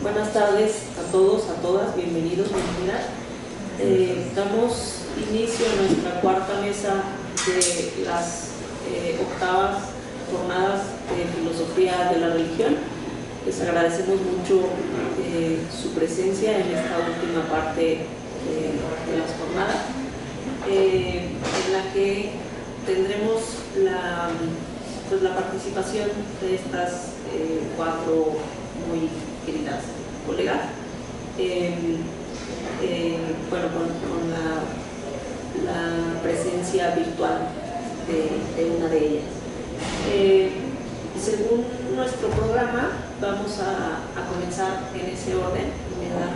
Buenas tardes a todos, a todas, bienvenidos, bienvenidas. Damos inicio a nuestra cuarta mesa de las octavas jornadas de filosofía de la religión. Les agradecemos mucho su presencia en esta última parte de las jornadas, en la que tendremos la participación de estas cuatro muy queridas colegas, con la presencia virtual de una de ellas. Según nuestro programa, vamos a comenzar en ese orden. Me da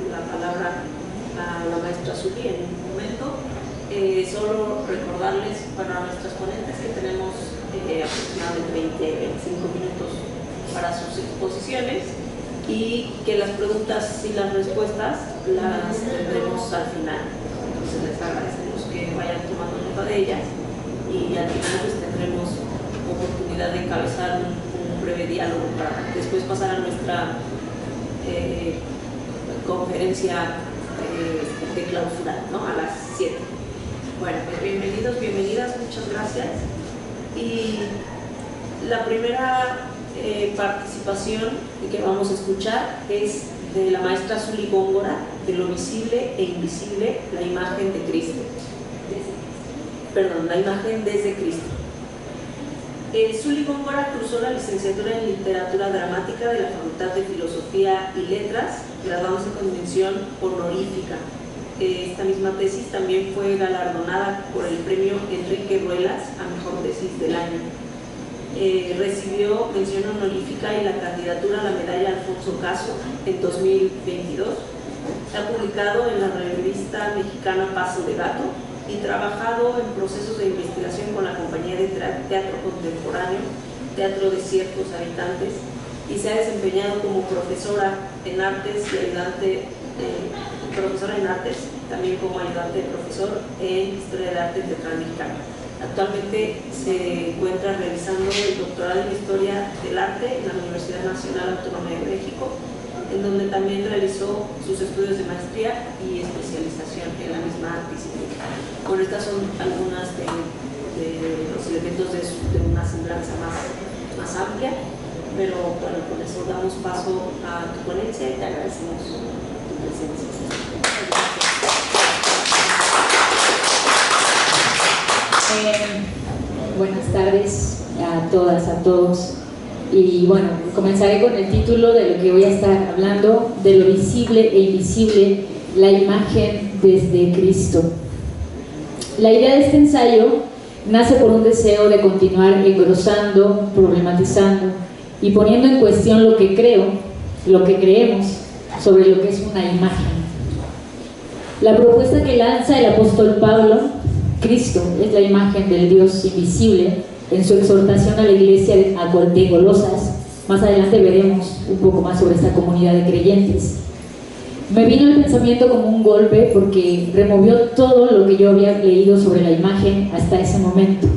la palabra a la maestra Zuli en un momento. Solo recordarles para nuestras ponentes que tenemos aproximadamente 20-25 minutos para sus exposiciones y que las preguntas y las respuestas las tendremos al final. Entonces les agradecemos que vayan tomando nota de ellas y al final pues tendremos oportunidad de encabezar un breve diálogo para después pasar a nuestra conferencia de clausura, ¿no? A las 7. Bueno, pues bienvenidos, bienvenidas, muchas gracias. Y la primera participación que vamos a escuchar es de la maestra Zuli Góngora, de lo visible e invisible, la imagen de Cristo. La imagen desde Cristo. Zuli Góngora cursó la licenciatura en Literatura Dramática de la Facultad de Filosofía y Letras, graduándose con mención honorífica. Esta misma tesis también fue galardonada por el premio Enrique Ruelas a Mejor Tesis del Año. Recibió mención honorífica y la candidatura a la medalla Alfonso Caso en 2022. Ha publicado en la revista mexicana Paso de Gato y trabajado en procesos de investigación con la compañía de teatro contemporáneo, Teatro de Ciertos Habitantes, y se ha desempeñado como profesora en artes y ayudante profesora en artes, también como ayudante de profesor en Historia del Arte Teatral Mexicano. Actualmente se encuentra realizando el doctorado en Historia del Arte en la Universidad Nacional Autónoma de México, en donde también realizó sus estudios de maestría y especialización en la misma disciplina. Bueno, estas son algunas de los elementos de una semblanza más amplia, pero bueno, con eso damos paso a tu ponencia y te agradecemos tu presencia. Buenas tardes a todas, a todos. Y bueno, comenzaré con el título de lo que voy a estar hablando, de lo visible e invisible, la imagen desde Cristo. La idea de este ensayo nace por un deseo de continuar engrosando, problematizando y poniendo en cuestión lo que creo, lo que creemos sobre lo que es una imagen. La propuesta que lanza el apóstol Pablo, Cristo es la imagen del Dios invisible, en su exhortación a la iglesia de Colosas. Más adelante veremos un poco más sobre esta comunidad de creyentes. Me vino el pensamiento como un golpe porque removió todo lo que yo había leído sobre la imagen hasta ese momento,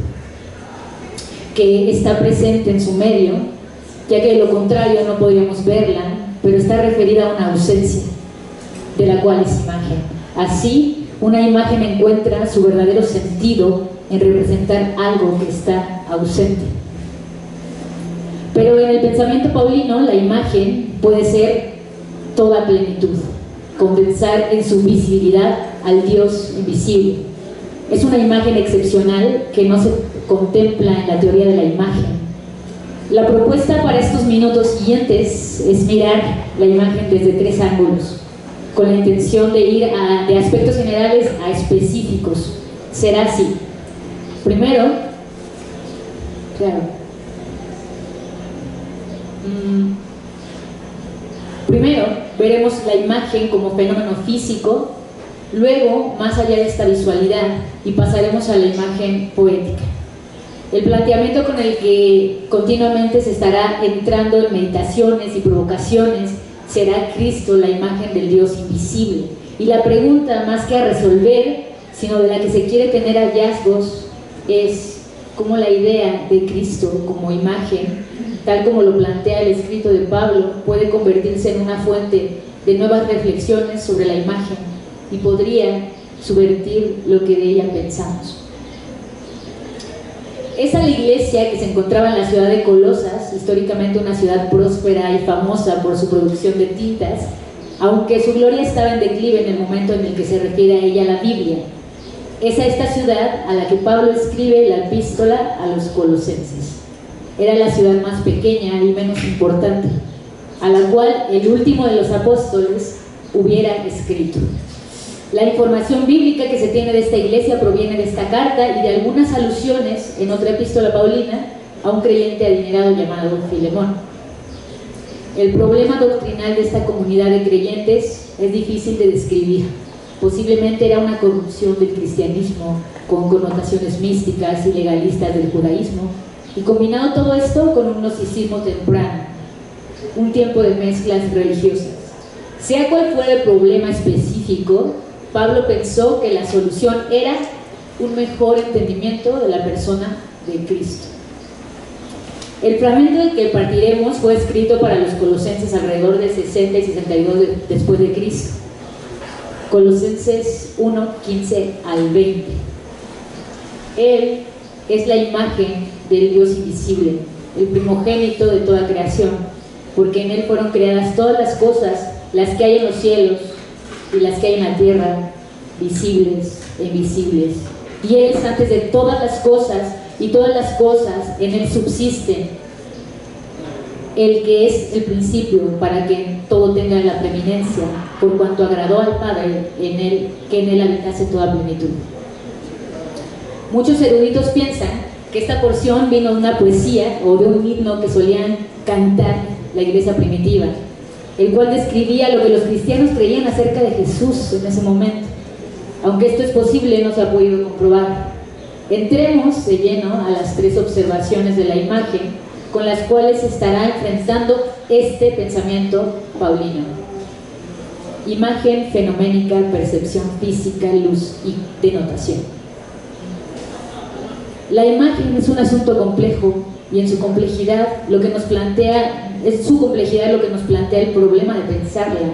que está presente en su medio, ya que de lo contrario no podríamos verla, pero está referida a una ausencia, de la cual es imagen. Así, una imagen encuentra su verdadero sentido en representar algo que está ausente. Pero en el pensamiento paulino, la imagen puede ser toda plenitud, condensar en su visibilidad al Dios invisible. Es una imagen excepcional que no se contempla en la teoría de la imagen. La propuesta para estos minutos siguientes es mirar la imagen desde 3 ángulos, con la intención de ir de aspectos generales a específicos. Será así. Primero, veremos la imagen como fenómeno físico, luego más allá de esta visualidad y pasaremos a la imagen poética. El planteamiento con el que continuamente se estará entrando en meditaciones y provocaciones será Cristo, la imagen del Dios invisible. Y la pregunta, más que a resolver, sino de la que se quiere tener hallazgos, es cómo la idea de Cristo como imagen tal como lo plantea el escrito de Pablo, puede convertirse en una fuente de nuevas reflexiones sobre la imagen y podría subvertir lo que de ella pensamos. Esa la iglesia que se encontraba en la ciudad de Colosas, históricamente una ciudad próspera y famosa por su producción de tintas, aunque su gloria estaba en declive en el momento en el que se refiere a ella la Biblia. Es a esta ciudad a la que Pablo escribe la epístola a los colosenses. Era la ciudad más pequeña y menos importante, a la cual el último de los apóstoles hubiera escrito. La información bíblica que se tiene de esta iglesia proviene de esta carta y de algunas alusiones en otra epístola paulina a un creyente adinerado llamado Filemón. El problema doctrinal de esta comunidad de creyentes es difícil de describir. Posiblemente era una corrupción del cristianismo con connotaciones místicas y legalistas del judaísmo, y combinado todo esto con un gnosticismo temprano, un tiempo de mezclas religiosas. Sea cual fuera el problema específico, Pablo pensó que la solución era un mejor entendimiento de la persona de Cristo. El fragmento del que partiremos fue escrito para los colosenses alrededor de 60 y 62 después de Cristo. Colosenses 1, 15 al 20. Él es la imagen del Dios invisible, el primogénito de toda creación, porque en Él fueron creadas todas las cosas, las que hay en los cielos y las que hay en la tierra, visibles e invisibles. Y Él es antes de todas las cosas, y todas las cosas en Él subsisten. El que es el principio, para que todo tenga la preeminencia, por cuanto agradó al Padre en Él, que en Él habitase toda plenitud. Muchos eruditos piensan que esta porción vino de una poesía o de un himno que solían cantar la iglesia primitiva, el cual describía lo que los cristianos creían acerca de Jesús en ese momento. Aunque esto es posible, no se ha podido comprobar. Entremos de lleno a las tres observaciones de la imagen con las cuales se estará enfrentando este pensamiento paulino. Imagen fenoménica, percepción física, luz y denotación. La imagen es un asunto complejo y en su complejidad lo que nos plantea el problema de pensarla.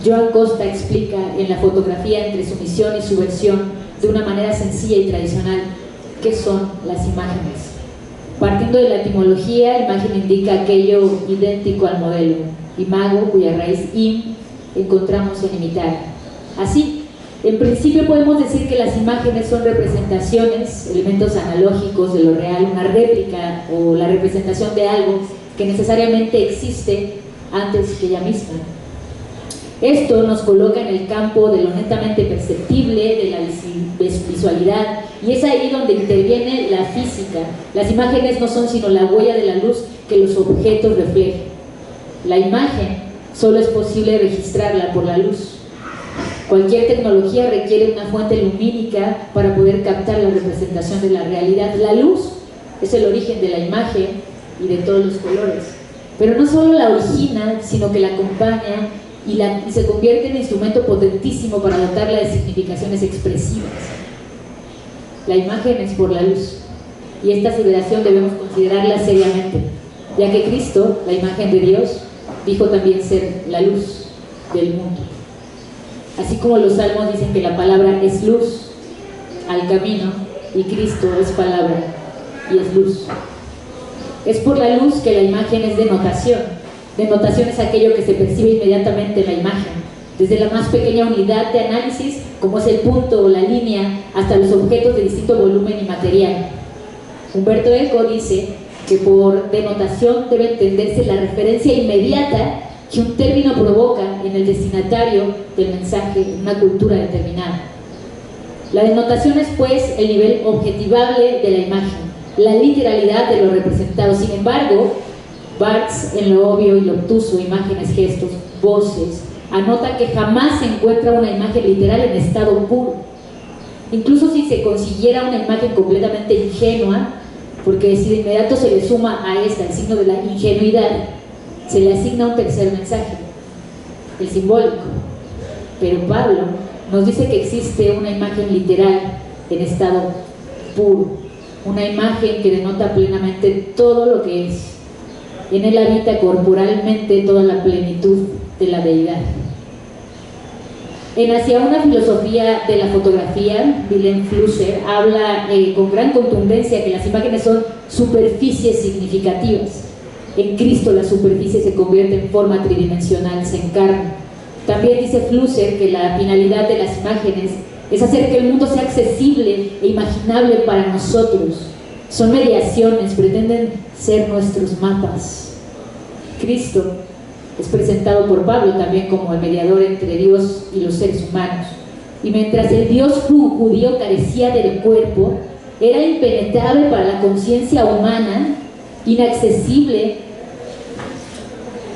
Joan Costa explica en la fotografía entre su misión y su versión de una manera sencilla y tradicional qué son las imágenes. Partiendo de la etimología, imagen indica aquello idéntico al modelo, imago, cuya raíz im encontramos en imitar. Así, en principio podemos decir que las imágenes son representaciones, elementos analógicos de lo real, una réplica o la representación de algo que necesariamente existe antes que ella misma. Esto nos coloca en el campo de lo netamente perceptible, de la visualidad, y es ahí donde interviene la física. Las imágenes no son sino la huella de la luz que los objetos reflejan. La imagen solo es posible registrarla por la luz. Cualquier tecnología requiere una fuente lumínica para poder captar la representación de la realidad. La luz es el origen de la imagen y de todos los colores, pero no solo la origina, sino que la acompaña y se convierte en instrumento potentísimo para dotarla de significaciones expresivas. La imagen es por la luz, y esta aseveración debemos considerarla seriamente, ya que Cristo, la imagen de Dios, dijo también ser la luz del mundo. Así como los salmos dicen que la palabra es luz al camino, y Cristo es palabra y es luz. Es por la luz que la imagen es denotación. Denotación es aquello que se percibe inmediatamente en la imagen, desde la más pequeña unidad de análisis, como es el punto o la línea, hasta los objetos de distinto volumen y material. Humberto Eco dice que por denotación debe entenderse la referencia inmediata que un término provoca en el destinatario del mensaje en una cultura determinada. La denotación es, pues, el nivel objetivable de la imagen, la literalidad de lo representado. Sin embargo, Barthes, en lo obvio y lo obtuso, imágenes, gestos, voces, anota que jamás se encuentra una imagen literal en estado puro. Incluso si se consiguiera una imagen completamente ingenua, porque si de inmediato se le suma a esta el signo de la ingenuidad, se le asigna un tercer mensaje, el simbólico. Pero Pablo nos dice que existe una imagen literal en estado puro, una imagen que denota plenamente todo lo que es. En él habita corporalmente toda la plenitud de la deidad. En Hacia una filosofía de la fotografía, Wilhelm Flusser habla con gran contundencia que las imágenes son superficies significativas. En Cristo la superficie se convierte en forma tridimensional, se encarna. También dice Flusser que la finalidad de las imágenes es hacer que el mundo sea accesible e imaginable para nosotros. Son mediaciones, pretenden ser nuestros mapas. Cristo es presentado por Pablo también como el mediador entre Dios y los seres humanos. Y mientras el Dios judío carecía del cuerpo, era impenetrable para la conciencia humana, inaccesible,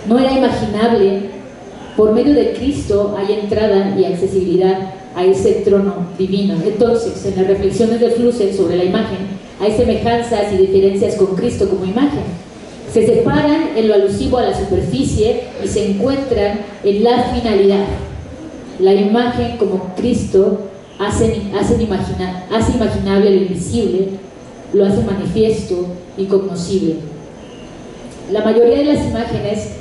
no era imaginable. Por medio de Cristo hay entrada y accesibilidad a ese trono divino. Entonces, en las reflexiones de Flusser sobre la imagen, hay semejanzas y diferencias con Cristo como imagen. Se separan en lo alusivo a la superficie y se encuentran en la finalidad. La imagen como Cristo hace imaginable lo invisible, lo hace manifiesto y cognoscible. La mayoría de las imágenes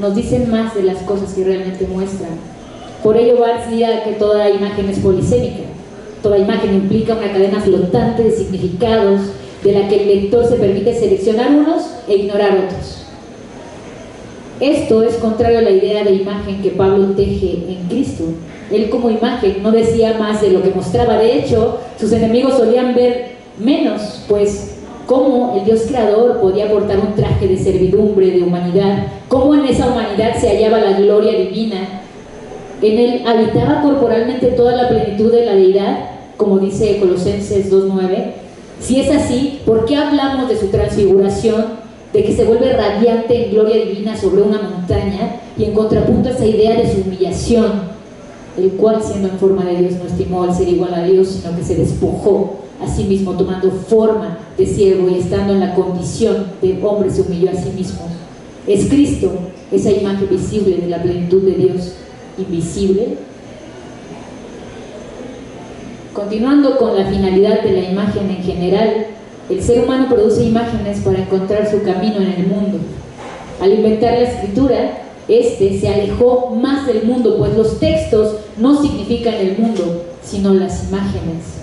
nos dicen más de las cosas que realmente muestran. Por ello Barthes dirá que toda imagen es polisémica. Toda imagen implica una cadena flotante de significados de la que el lector se permite seleccionar unos e ignorar otros. Esto es contrario a la idea de imagen que Pablo teje en Cristo. Él como imagen no decía más de lo que mostraba. De hecho, sus enemigos solían ver menos, pues cómo el Dios creador podía portar un traje de servidumbre, de humanidad, cómo en esa humanidad se hallaba la gloria divina. En él habitaba corporalmente toda la plenitud de la deidad, como dice Colosenses 2:9. Si es así, ¿por qué hablamos de su transfiguración, de que se vuelve radiante en gloria divina sobre una montaña, y en contrapunto a esa idea de su humillación, el cual siendo en forma de Dios no estimó al ser igual a Dios, sino que se despojó a sí mismo, tomando forma de siervo y estando en la condición de hombre se humilló a sí mismo? Es Cristo esa imagen visible de la plenitud de Dios invisible. Continuando con la finalidad de la imagen en general, el ser humano produce imágenes para encontrar su camino en el mundo. Al inventar la escritura, se alejó más del mundo, pues los textos no significan el mundo, sino las imágenes.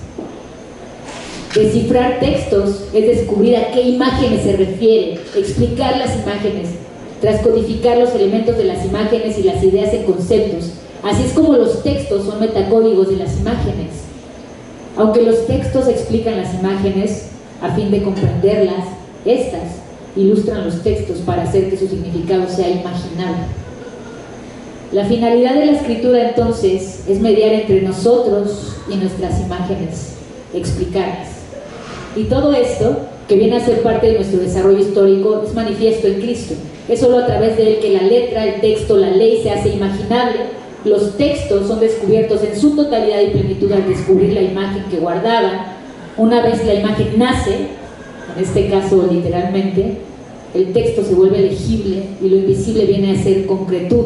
Descifrar textos es descubrir a qué imágenes se refiere, explicar las imágenes, transcodificar los elementos de las imágenes y las ideas en conceptos. Así es como los textos son metacódigos de las imágenes. Aunque los textos explican las imágenes a fin de comprenderlas, estas ilustran los textos para hacer que su significado sea imaginable. La finalidad de la escritura entonces es mediar entre nosotros y nuestras imágenes, explicarlas. Y todo esto, que viene a ser parte de nuestro desarrollo histórico, es manifiesto en Cristo. Es solo a través de él que la letra, el texto, la ley se hace imaginable. Los textos son descubiertos en su totalidad y plenitud al descubrir la imagen que guardaban. Una vez la imagen nace, en este caso literalmente, el texto se vuelve legible y lo invisible viene a ser concretud.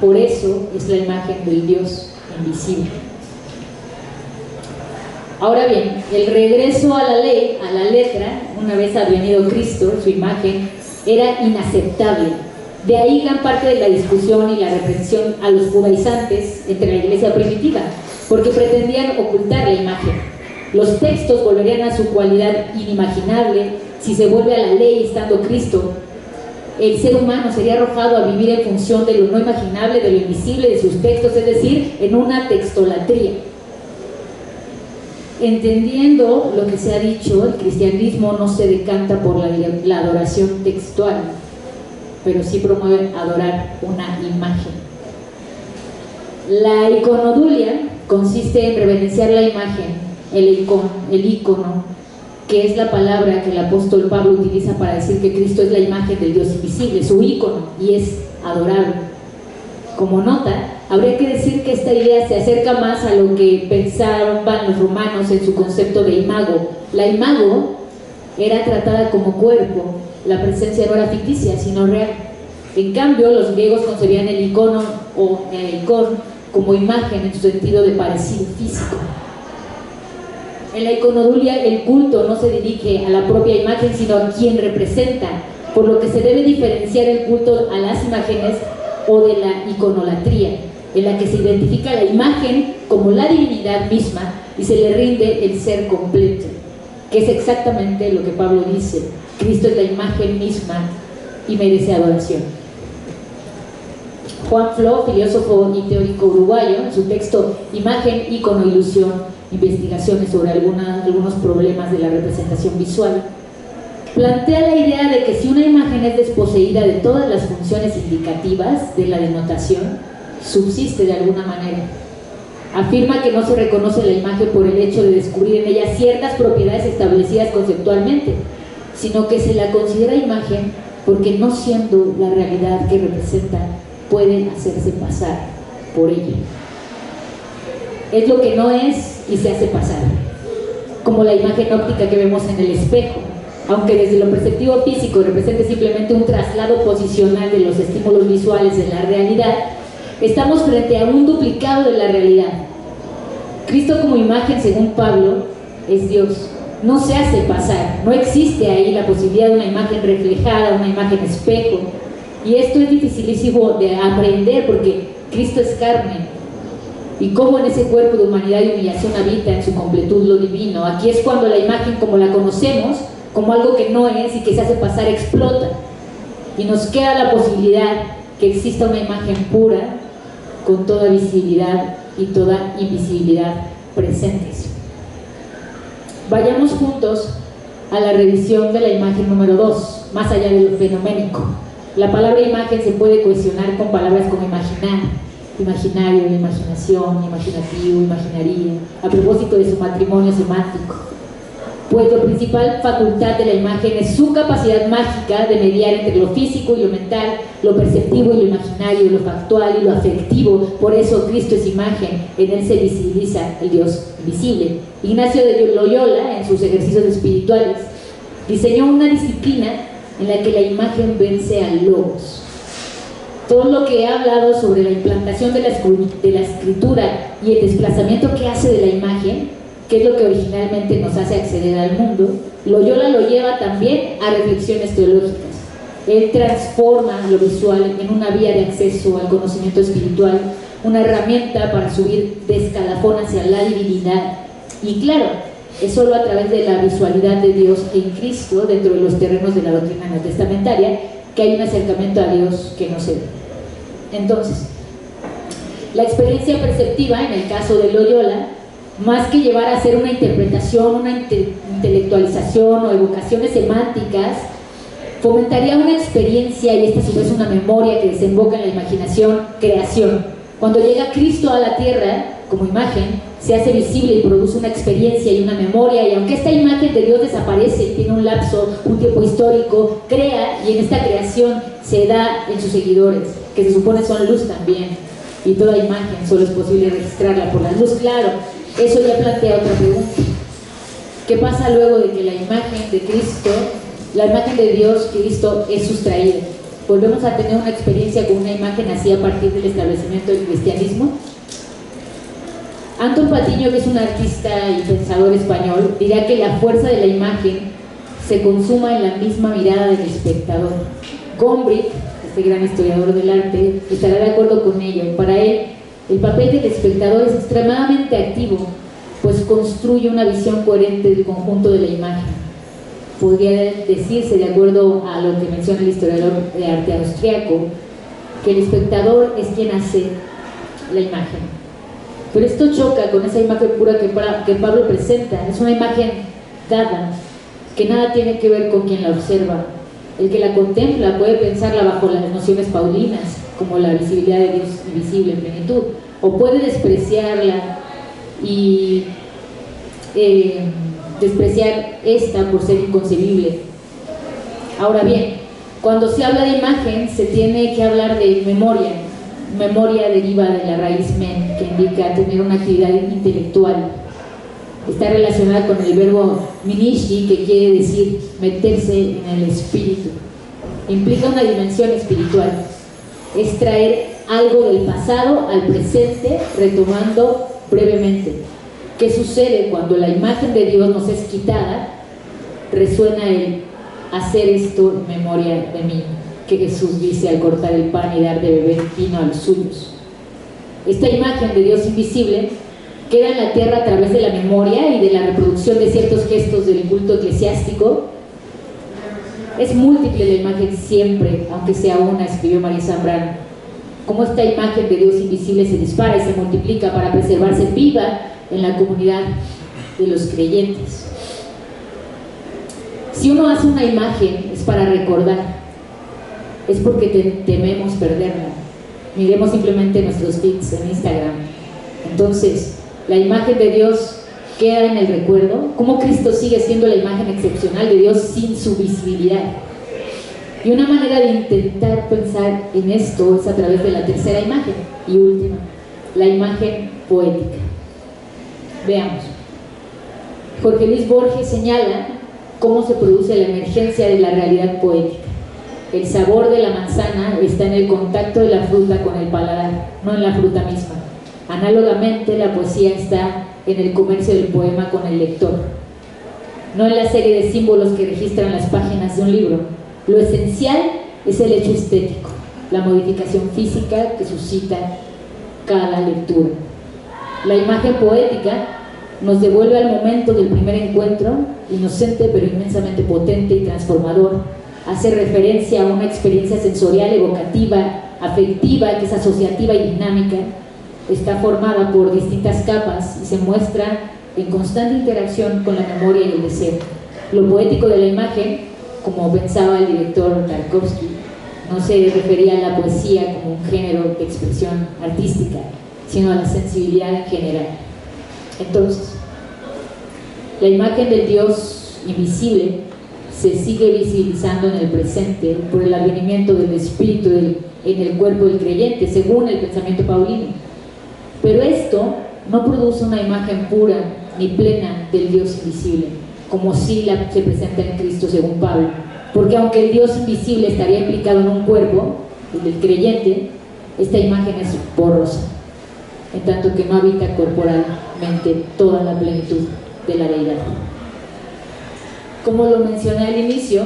Por eso es la imagen del Dios invisible. Ahora bien, el regreso a la ley, a la letra, una vez advenido Cristo, su imagen, era inaceptable. De ahí gran parte de la discusión y la reprensión a los judaizantes entre la iglesia primitiva, porque pretendían ocultar la imagen. Los textos volverían a su cualidad inimaginable si se vuelve a la ley estando Cristo. El ser humano sería arrojado a vivir en función de lo no imaginable, de lo invisible de sus textos, es decir, en una textolatría. Entendiendo lo que se ha dicho, el cristianismo no se decanta por la adoración textual, pero sí promueve adorar una imagen. La iconodulia consiste en reverenciar la imagen, el icono, que es la palabra que el apóstol Pablo utiliza para decir que Cristo es la imagen del Dios invisible, su icono, y es adorable. Como nota, habría que decir que esta idea se acerca más a lo que pensaban los romanos en su concepto de imago. La imago era tratada como cuerpo, la presencia no era ficticia, sino real. En cambio, los griegos concebían el icono o el icon como imagen en su sentido de parecido físico. En la iconodulia, el culto no se dirige a la propia imagen, sino a quien representa. por lo que se debe diferenciar el culto a las imágenes o de la iconolatría, en la que se identifica la imagen como la divinidad misma y se le rinde el ser completo, que es exactamente lo que Pablo dice: Cristo es la imagen misma y merece adoración. Juan Flo, filósofo y teórico uruguayo, en su texto Imagen, Icono, Ilusión, investigaciones sobre algunos problemas de la representación visual, plantea la idea de que si una imagen es desposeída de todas las funciones indicativas de la denotación, subsiste de alguna manera. Afirma que no se reconoce la imagen por el hecho de descubrir en ella ciertas propiedades establecidas conceptualmente, sino que se la considera imagen porque, no siendo la realidad que representa, puede hacerse pasar por ella. Es lo que no es y se hace pasar, como la imagen óptica que vemos en el espejo. Aunque desde lo perceptivo físico represente simplemente un traslado posicional de los estímulos visuales en la realidad, estamos frente a un duplicado de la realidad. Cristo como imagen, según Pablo, es Dios. No se hace pasar, no existe ahí la posibilidad de una imagen reflejada, una imagen espejo. Y esto es dificilísimo de aprender porque Cristo es carne. Y cómo en ese cuerpo de humanidad y humillación habita en su completud lo divino. Aquí es cuando la imagen como la conocemos, como algo que no es y que se hace pasar, explota. Y nos queda la posibilidad que exista una imagen pura, con toda visibilidad y toda invisibilidad presentes. Vayamos juntos a la revisión de la imagen número 2, más allá de lo fenoménico. La palabra imagen se puede cuestionar con palabras como imaginar, imaginario, imaginación, imaginativo, imaginaría, a propósito de su matrimonio semántico. Pues la principal facultad de la imagen es su capacidad mágica de mediar entre lo físico y lo mental, lo perceptivo y lo imaginario, lo factual y lo afectivo. Por eso Cristo es imagen, en él se visibiliza el Dios visible. Ignacio de Loyola, en sus ejercicios espirituales, diseñó una disciplina en la que la imagen vence al logos. Todo lo que he hablado sobre la implantación de la escritura y el desplazamiento que hace de la imagen, que es lo que originalmente nos hace acceder al mundo, Loyola lo lleva también a reflexiones teológicas. Él transforma lo visual en una vía de acceso al conocimiento espiritual, una herramienta para subir de escalafón hacia la divinidad. Y claro, es solo a través de la visualidad de Dios en Cristo, dentro de los terrenos de la doctrina neotestamentaria, que hay un acercamiento a Dios que no se ve. Entonces, la experiencia perceptiva, en el caso de Loyola, más que llevar a hacer una interpretación, una intelectualización o evocaciones semánticas, fomentaría una experiencia, y esta a su vez una memoria que desemboca en la imaginación, creación. Cuando llega Cristo a la tierra como imagen, se hace visible y produce una experiencia y una memoria, y aunque esta imagen de Dios desaparece y tiene un lapso, un tiempo histórico, crea, y en esta creación se da en sus seguidores, que se supone son luz también, y toda imagen solo es posible registrarla por la luz. Claro, eso ya plantea otra pregunta. ¿Qué pasa luego de que la imagen de Cristo, la imagen de Dios, Cristo, es sustraída? ¿Volvemos a tener una experiencia con una imagen así a partir del establecimiento del cristianismo? Antón Patiño, que es un artista y pensador español, dirá que la fuerza de la imagen se consuma en la misma mirada del espectador. Gombrich, este gran historiador del arte, estará de acuerdo con ello. Para él, el papel del espectador es extremadamente activo, pues construye una visión coherente del conjunto de la imagen. Podría decirse, de acuerdo a lo que menciona el historiador de arte austriaco, que el espectador es quien hace la imagen. Pero esto choca con esa imagen pura que Pablo presenta. Es una imagen dada, que nada tiene que ver con quien la observa. El que la contempla puede pensarla bajo las nociones paulinas, como la visibilidad de Dios invisible en plenitud, o puede despreciarla y despreciar esta por ser inconcebible. Ahora bien, cuando se habla de imagen, se tiene que hablar de memoria. Memoria deriva de la raíz men, que indica tener una actividad intelectual. Está relacionada con el verbo minishi, que quiere decir meterse en el espíritu. Implica una dimensión espiritual. Es traer algo del pasado al presente, retomando brevemente. ¿Qué sucede cuando la imagen de Dios nos es quitada? Resuena el hacer esto en memoria de mí, que Jesús dice al cortar el pan y dar de beber vino a los suyos. Esta imagen de Dios invisible queda en la tierra a través de la memoria y de la reproducción de ciertos gestos del culto eclesiástico. Es múltiple la imagen siempre, aunque sea una, escribió María Zambrano. Cómo esta imagen de Dios invisible se dispara y se multiplica para preservarse viva en la comunidad de los creyentes. Si uno hace una imagen es para recordar, es porque tememos perderla. Miremos simplemente nuestros feeds en Instagram. Entonces, la imagen de Dios queda en el recuerdo. Cómo Cristo sigue siendo la imagen excepcional de Dios sin su visibilidad. Y una manera de intentar pensar en esto es a través de la tercera imagen y última, la imagen poética. Veamos. Jorge Luis Borges señala cómo se produce la emergencia de la realidad poética. El sabor de la manzana está en el contacto de la fruta con el paladar, no en la fruta misma. Análogamente, la poesía está en el comercio del poema con el lector, no en la serie de símbolos que registran las páginas de un libro. Lo esencial es el hecho estético, la modificación física que suscita cada lectura. La imagen poética nos devuelve al momento del primer encuentro, inocente pero inmensamente potente y transformador. Hace referencia a una experiencia sensorial, evocativa, afectiva, que es asociativa y dinámica. Está formada por distintas capas y se muestra en constante interacción con la memoria y el deseo. Lo poético de la imagen, como pensaba el director Tarkovsky, no se refería a la poesía como un género de expresión artística, sino a la sensibilidad en general. Entonces, la imagen del Dios invisible se sigue visibilizando en el presente por el advenimiento del Espíritu en el cuerpo del creyente, según el pensamiento paulino. Pero esto no produce una imagen pura ni plena del Dios invisible, como sí se presenta en Cristo según Pablo, porque aunque el Dios invisible estaría implicado en un cuerpo, el del creyente, esta imagen es borrosa, en tanto que no habita corporalmente toda la plenitud de la deidad. Como lo mencioné al inicio,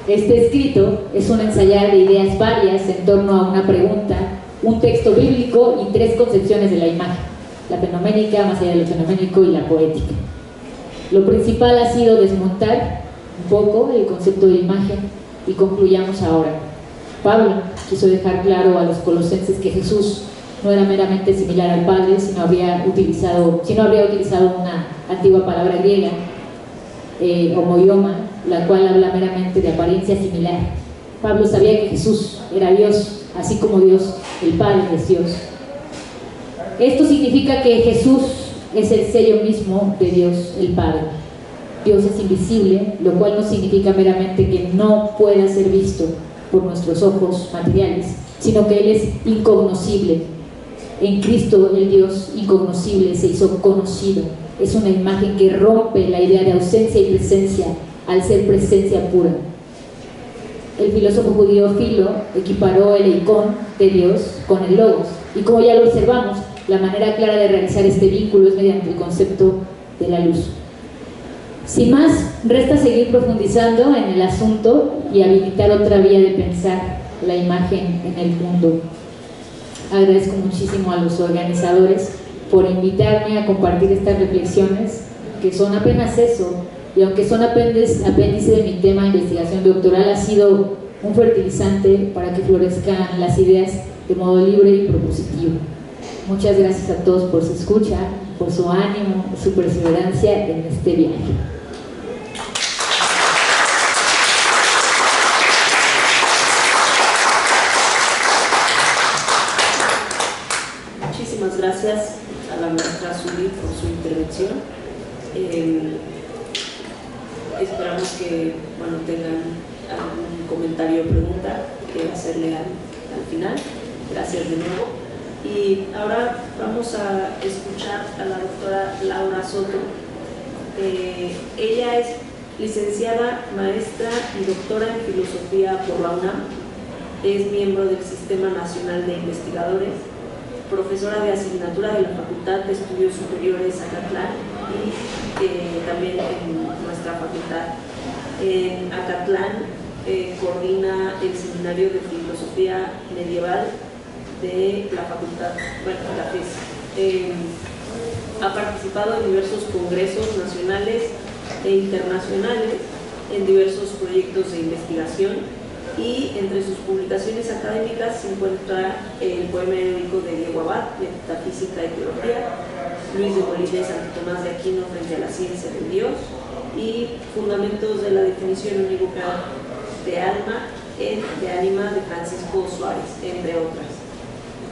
este escrito es un ensayar de ideas varias en torno a una pregunta, un texto bíblico y tres concepciones de la imagen: la fenoménica, más allá de lo fenoménico, y la poética. Lo principal ha sido desmontar un poco el concepto de imagen y concluyamos ahora. Pablo quiso dejar claro a los colosenses que Jesús no era meramente similar al Padre, si no habría utilizado una antigua palabra griega, homoioma, la cual habla meramente de apariencia similar. Pablo sabía que Jesús era Dios, así como Dios, el Padre, es Dios. Esto significa que Jesús es el sello mismo de Dios, el Padre. Dios es invisible, lo cual no significa meramente que no pueda ser visto por nuestros ojos materiales, sino que Él es incognoscible. En Cristo el Dios incognoscible se hizo conocido. Es una imagen que rompe la idea de ausencia y presencia al ser presencia pura. El filósofo judío Filo equiparó el eikon de Dios con el logos, y como ya lo observamos, la manera clara de realizar este vínculo es mediante el concepto de la luz. Sin más, resta seguir profundizando en el asunto y habilitar otra vía de pensar la imagen en el mundo. Agradezco muchísimo a los organizadores por invitarme a compartir estas reflexiones, que son apenas eso, y aunque son apéndice de mi tema de investigación doctoral, ha sido un fertilizante para que florezcan las ideas de modo libre y propositivo. Muchas gracias a todos por su escucha, por su ánimo, su perseverancia en este viaje. Muchísimas gracias a la maestra Zuli por su intervención. Esperamos que tengan algún comentario o pregunta que hacerle al final. Gracias de nuevo. Y ahora vamos a escuchar a la doctora Laura Soto. Ella es licenciada, maestra y doctora en filosofía por la UNAM. Es miembro del Sistema Nacional de Investigadores, profesora de asignatura de la Facultad de Estudios Superiores Acatlán y también en nuestra facultad. En Acatlán coordina el Seminario de Filosofía Medieval de la Facultad, bueno, la FES. Ha participado en diversos congresos nacionales e internacionales, en diversos proyectos de investigación, y entre sus publicaciones académicas se encuentra el poema erótico de Diego Abad, Metafísica y Teología, Luis de Molina y Santo Tomás de Aquino frente a la ciencia del Dios, y Fundamentos de la definición unívoca de alma de ánima de Francisco Suárez, entre otras.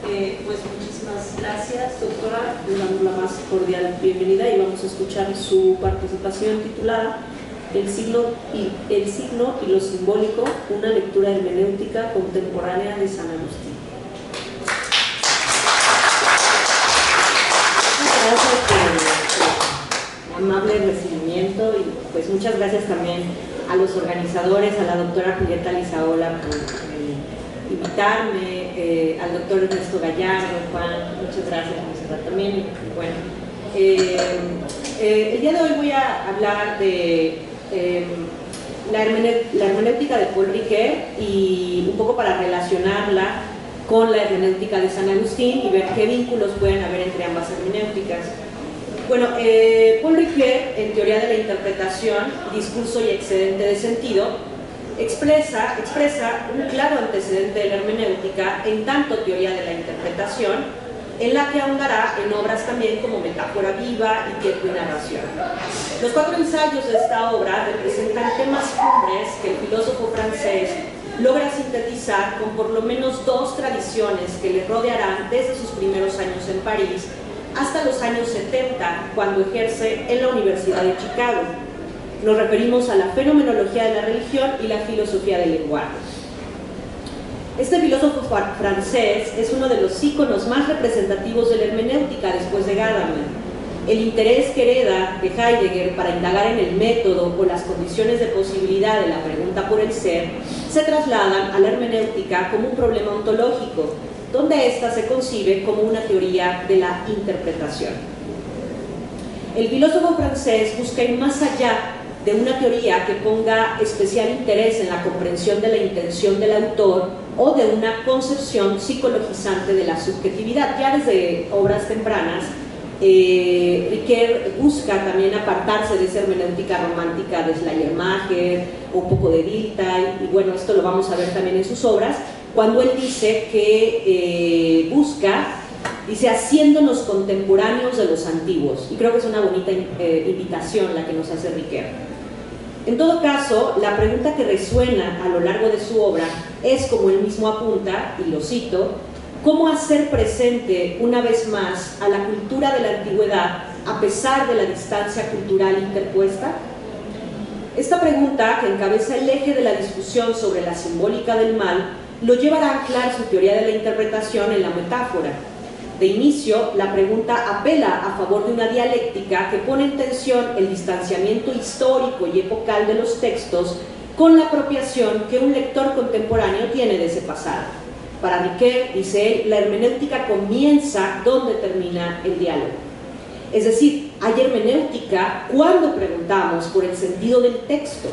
Pues muchísimas gracias, doctora, le damos la más cordial bienvenida y vamos a escuchar su participación titulada El signo y lo simbólico, una lectura hermenéutica contemporánea de San Agustín. Muchas gracias por el amable recibimiento y pues muchas gracias también a los organizadores, a la doctora Julieta Lizaola por invitarme, al doctor Ernesto Gallardo, Juan, muchas gracias también. Bueno, el día de hoy voy a hablar de la hermenéutica de Paul Ricoeur y un poco para relacionarla con la hermenéutica de San Agustín y ver qué vínculos pueden haber entre ambas hermenéuticas. Bueno, Paul Ricoeur, en Teoría de la Interpretación, Discurso y Excedente de Sentido, expresa un claro antecedente de la hermenéutica en tanto Teoría de la Interpretación, en la que ahondará en obras también como Metáfora Viva y Tiempo y Narración. Los 4 ensayos de esta obra representan temas cumbres que el filósofo francés logra sintetizar con por lo menos 2 tradiciones que le rodearán desde sus primeros años en París hasta los años 70, cuando ejerce en la Universidad de Chicago. Nos referimos a la fenomenología de la religión y la filosofía del lenguaje. Este filósofo francés es uno de los íconos más representativos de la hermenéutica después de Gadamer. El interés que hereda de Heidegger para indagar en el método o las condiciones de posibilidad de la pregunta por el ser se trasladan a la hermenéutica como un problema ontológico, donde ésta se concibe como una teoría de la interpretación. El filósofo francés busca ir más allá de una teoría que ponga especial interés en la comprensión de la intención del autor o de una concepción psicologizante de la subjetividad. Ya desde obras tempranas, Ricoeur busca también apartarse de esa hermenéutica romántica de Schleiermacher o un poco de Dilthey, y bueno, esto lo vamos a ver también en sus obras, cuando él dice que dice, haciéndonos contemporáneos de los antiguos, y creo que es una bonita invitación la que nos hace Ricoeur. En todo caso, la pregunta que resuena a lo largo de su obra es, como él mismo apunta, y lo cito, ¿cómo hacer presente una vez más a la cultura de la antigüedad a pesar de la distancia cultural interpuesta? Esta pregunta, que encabeza el eje de la discusión sobre la simbólica del mal, lo llevará a anclar su teoría de la interpretación en la metáfora. De inicio, la pregunta apela a favor de una dialéctica que pone en tensión el distanciamiento histórico y epocal de los textos con la apropiación que un lector contemporáneo tiene de ese pasado. Para Ricoeur, dice él, la hermenéutica comienza donde termina el diálogo. Es decir, hay hermenéutica cuando preguntamos por el sentido del texto.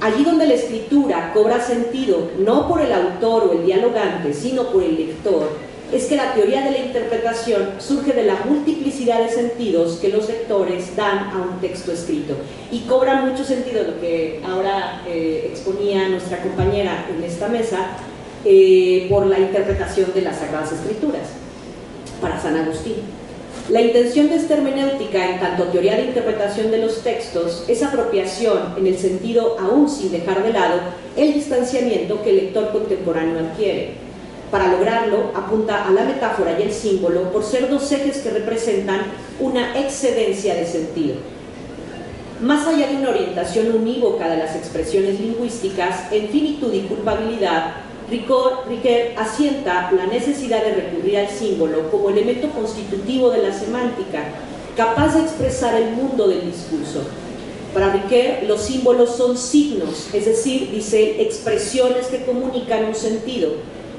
Allí donde la escritura cobra sentido no por el autor o el dialogante, sino por el lector, es que la teoría de la interpretación surge de la multiplicidad de sentidos que los lectores dan a un texto escrito. Y cobra mucho sentido lo que ahora exponía nuestra compañera en esta mesa, por la interpretación de las Sagradas Escrituras, para San Agustín. La intención de esta hermenéutica, en tanto teoría de interpretación de los textos, es apropiación en el sentido aún sin dejar de lado el distanciamiento que el lector contemporáneo adquiere. Para lograrlo, apunta a la metáfora y el símbolo por ser 2 ejes que representan una excedencia de sentido. Más allá de una orientación unívoca de las expresiones lingüísticas en finitud y culpabilidad, Ricoeur asienta la necesidad de recurrir al símbolo como elemento constitutivo de la semántica, capaz de expresar el mundo del discurso. Para Ricoeur, los símbolos son signos, es decir, dice, expresiones que comunican un sentido.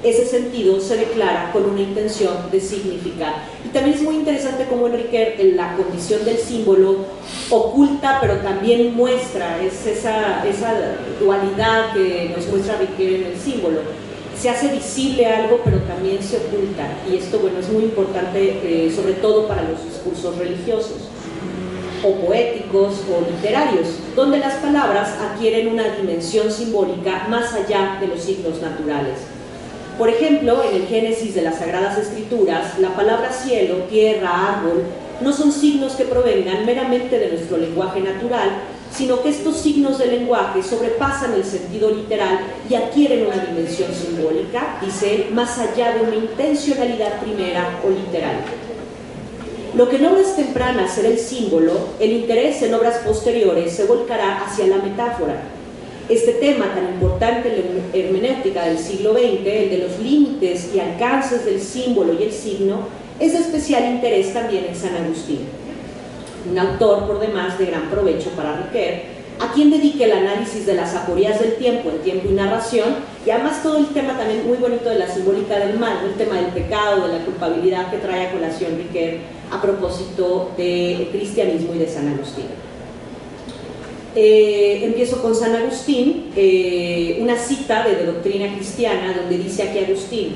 Ese sentido se declara con una intención de significar. Y también es muy interesante cómo en Ricoeur, en la condición del símbolo, oculta pero también muestra, es esa dualidad que nos muestra Riquet en el símbolo. Se hace visible algo pero también se oculta, y esto, bueno, es muy importante sobre todo para los discursos religiosos o poéticos o literarios, donde las palabras adquieren una dimensión simbólica más allá de los signos naturales. Por ejemplo, en el Génesis de las Sagradas Escrituras, la palabra cielo, tierra, árbol, no son signos que provengan meramente de nuestro lenguaje natural, sino que estos signos del lenguaje sobrepasan el sentido literal y adquieren una dimensión simbólica, dice él, más allá de una intencionalidad primera o literal. Lo que en obras tempranas será el símbolo, el interés en obras posteriores se volcará hacia la metáfora. Este tema tan importante en la hermenéutica del siglo XX, el de los límites y alcances del símbolo y el signo, es de especial interés también en San Agustín, un autor por demás de gran provecho para Riquet, a quien dedica el análisis de las aporías del tiempo en tiempo y narración, y además todo el tema también muy bonito de la simbólica del mal, el tema del pecado, de la culpabilidad que trae a colación Riquet a propósito del cristianismo y de San Agustín. Empiezo con San Agustín, una cita de Doctrina Cristiana, donde dice aquí Agustín: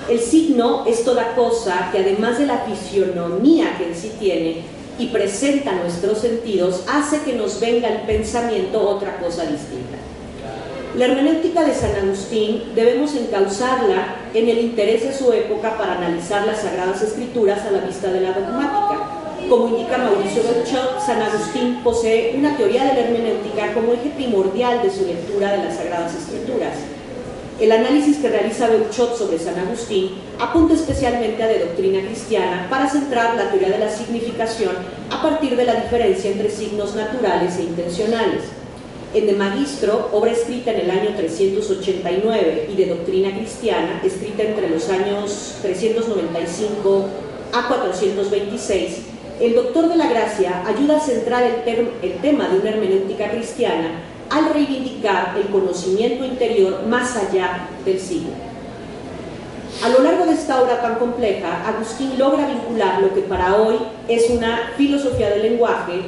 el signo es toda cosa que, además de la fisionomía que en sí tiene y presenta nuestros sentidos, hace que nos venga el pensamiento otra cosa distinta. La hermenéutica de San Agustín debemos encauzarla en el interés de su época para analizar las Sagradas Escrituras a la vista de la dogmática. Como indica Mauricio Beuchot, San Agustín posee una teoría de la hermenéutica como eje primordial de su lectura de las Sagradas Escrituras. El análisis que realiza Beuchot sobre San Agustín apunta especialmente a de doctrina cristiana para centrar la teoría de la significación a partir de la diferencia entre signos naturales e intencionales. En De Magistro, obra escrita en el año 389, y de doctrina cristiana, escrita entre los años 395 a 426, el doctor de la Gracia ayuda a centrar el tema de una hermenéutica cristiana al reivindicar el conocimiento interior más allá del signo. A lo largo de esta obra tan compleja, Agustín logra vincular lo que para hoy es una filosofía del lenguaje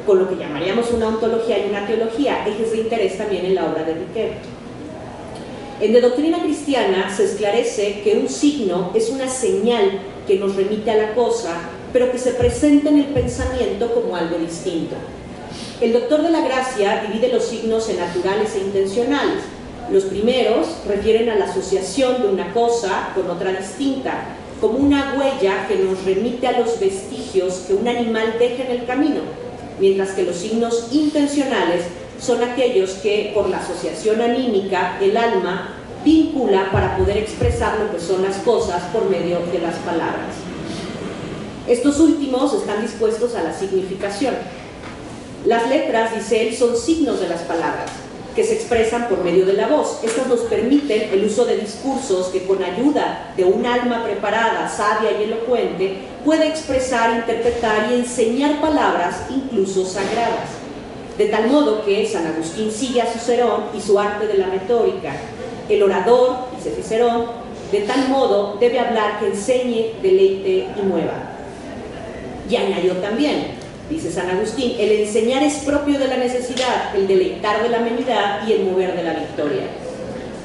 con lo que llamaríamos una ontología y una teología, ejes de interés también en la obra de Riquet. En De Doctrina Cristiana se esclarece que un signo es una señal que nos remite a la cosa, pero que se presenta en el pensamiento como algo distinto. El doctor de la Gracia divide los signos en naturales e intencionales. Los primeros refieren a la asociación de una cosa con otra distinta, como una huella que nos remite a los vestigios que un animal deja en el camino, mientras que los signos intencionales son aquellos que, por la asociación anímica, el alma vincula para poder expresar lo que son las cosas por medio de las palabras. Estos últimos están dispuestos a la significación. Las letras, dice él, son signos de las palabras, que se expresan por medio de la voz. Estas nos permiten el uso de discursos que, con ayuda de un alma preparada, sabia y elocuente, puede expresar, interpretar y enseñar palabras incluso sagradas. De tal modo que San Agustín sigue a Cicerón y su arte de la retórica. El orador, dice Cicerón, de tal modo debe hablar que enseñe, deleite y mueva. Y añadió también, dice San Agustín, el enseñar es propio de la necesidad, el deleitar de la amenidad y el mover de la victoria.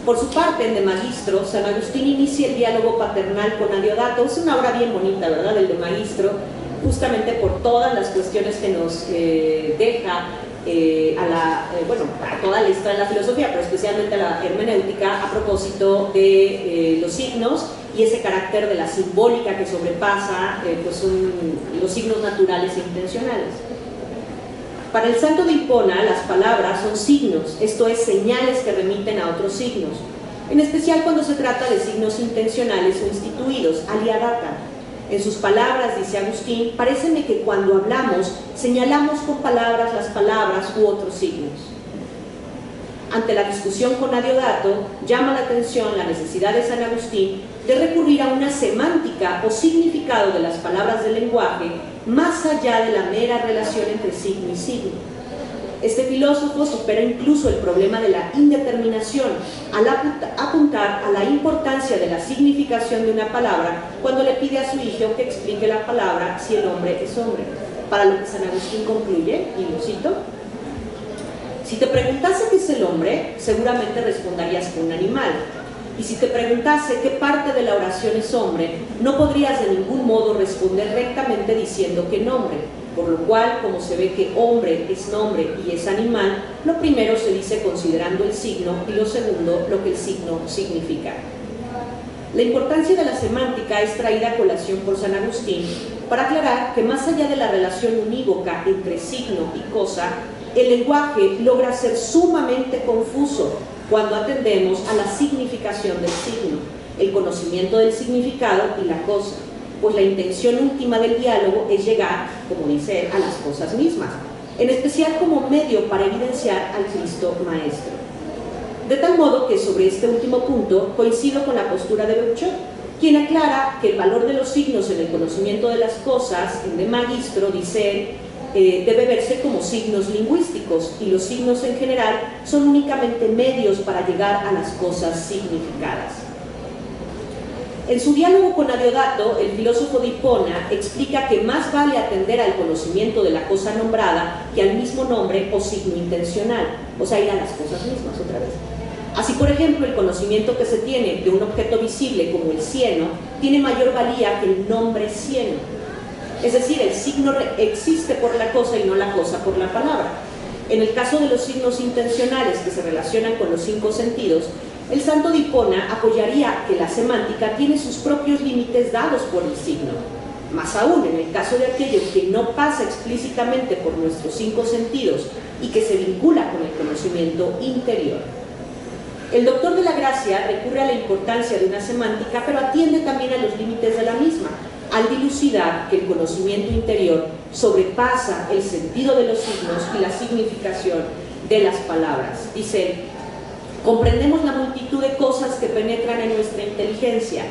Por su parte, en De Magistro, San Agustín inicia el diálogo paternal con Adeodato. Es una obra bien bonita, ¿verdad?, el De Magistro, justamente por todas las cuestiones que nos deja para toda la historia de la filosofía, pero especialmente a la hermenéutica, a propósito de los signos y ese carácter de la simbólica que sobrepasa son los signos naturales e intencionales. Para el santo de Hipona, las palabras son signos, esto es, señales que remiten a otros signos, en especial cuando se trata de signos intencionales o instituidos, alia data. En sus palabras, dice Agustín, paréceme que cuando hablamos, señalamos con palabras las palabras u otros signos. Ante la discusión con Adeodato, llama la atención la necesidad de San Agustín de recurrir a una semántica o significado de las palabras del lenguaje más allá de la mera relación entre signo y signo. Este filósofo supera incluso el problema de la indeterminación al apuntar a la importancia de la significación de una palabra cuando le pide a su hijo que explique la palabra si el hombre es hombre. para lo que San Agustín concluye, y lo cito: si te preguntase qué es el hombre, seguramente responderías que un animal. Y si te preguntase qué parte de la oración es hombre, no podrías de ningún modo responder rectamente diciendo que nombre. Por lo cual, como se ve que hombre es nombre y es animal, lo primero se dice considerando el signo y lo segundo lo que el signo significa. La importancia de la semántica es traída a colación por San Agustín para aclarar que más allá de la relación unívoca entre signo y cosa, el lenguaje logra ser sumamente confuso cuando atendemos a la significación del signo, el conocimiento del significado y la cosa, pues la intención última del diálogo es llegar, como dice él, a las cosas mismas, en especial como medio para evidenciar al Cristo Maestro. De tal modo que sobre este último punto coincido con la postura de Beuchot, quien aclara que el valor de los signos en el conocimiento de las cosas, en De Magistro, dice él, debe verse como signos lingüísticos, y los signos en general son únicamente medios para llegar a las cosas significadas. En su diálogo con Adeodato, el filósofo de Hipona explica que más vale atender al conocimiento de la cosa nombrada que al mismo nombre o signo intencional, o sea, ir a las cosas mismas otra vez. Así, por ejemplo, el conocimiento que se tiene de un objeto visible como el cieno tiene mayor valía que el nombre cieno. Es decir, el signo existe por la cosa y no la cosa por la palabra. En el caso de los signos intencionales que se relacionan con los 5 sentidos, el santo de Hipona apoyaría que la semántica tiene sus propios límites dados por el signo. Más aún, en el caso de aquello que no pasa explícitamente por nuestros 5 sentidos y que se vincula con el conocimiento interior. El doctor de la Gracia recurre a la importancia de una semántica, pero atiende también a los límites de la misma, al dilucidar que el conocimiento interior sobrepasa el sentido de los signos y la significación de las palabras. Dice él: comprendemos la multitud de cosas que penetran en nuestra inteligencia,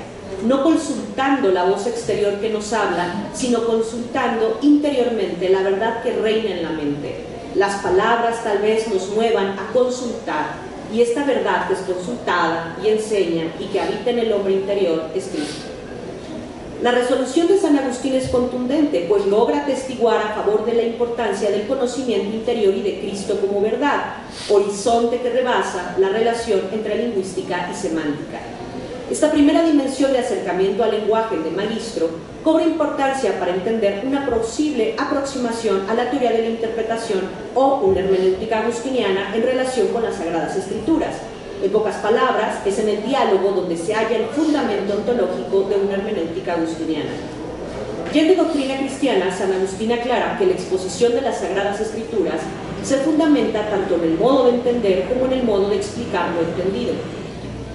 no consultando la voz exterior que nos habla, sino consultando interiormente la verdad que reina en la mente. Las palabras tal vez nos muevan a consultar, y esta verdad que es consultada y enseña y que habita en el hombre interior es Cristo. La resolución de San Agustín es contundente, pues logra atestiguar a favor de la importancia del conocimiento interior y de Cristo como verdad, horizonte que rebasa la relación entre lingüística y semántica. Esta primera dimensión de acercamiento al lenguaje de Magistro cobra importancia para entender una posible aproximación a la teoría de la interpretación o una hermenéutica agustiniana en relación con las Sagradas Escrituras. En pocas palabras, es en el diálogo donde se halla el fundamento ontológico de una hermenéutica agustiniana. Ya en de doctrina cristiana, San Agustín aclara que la exposición de las Sagradas Escrituras se fundamenta tanto en el modo de entender como en el modo de explicar lo entendido.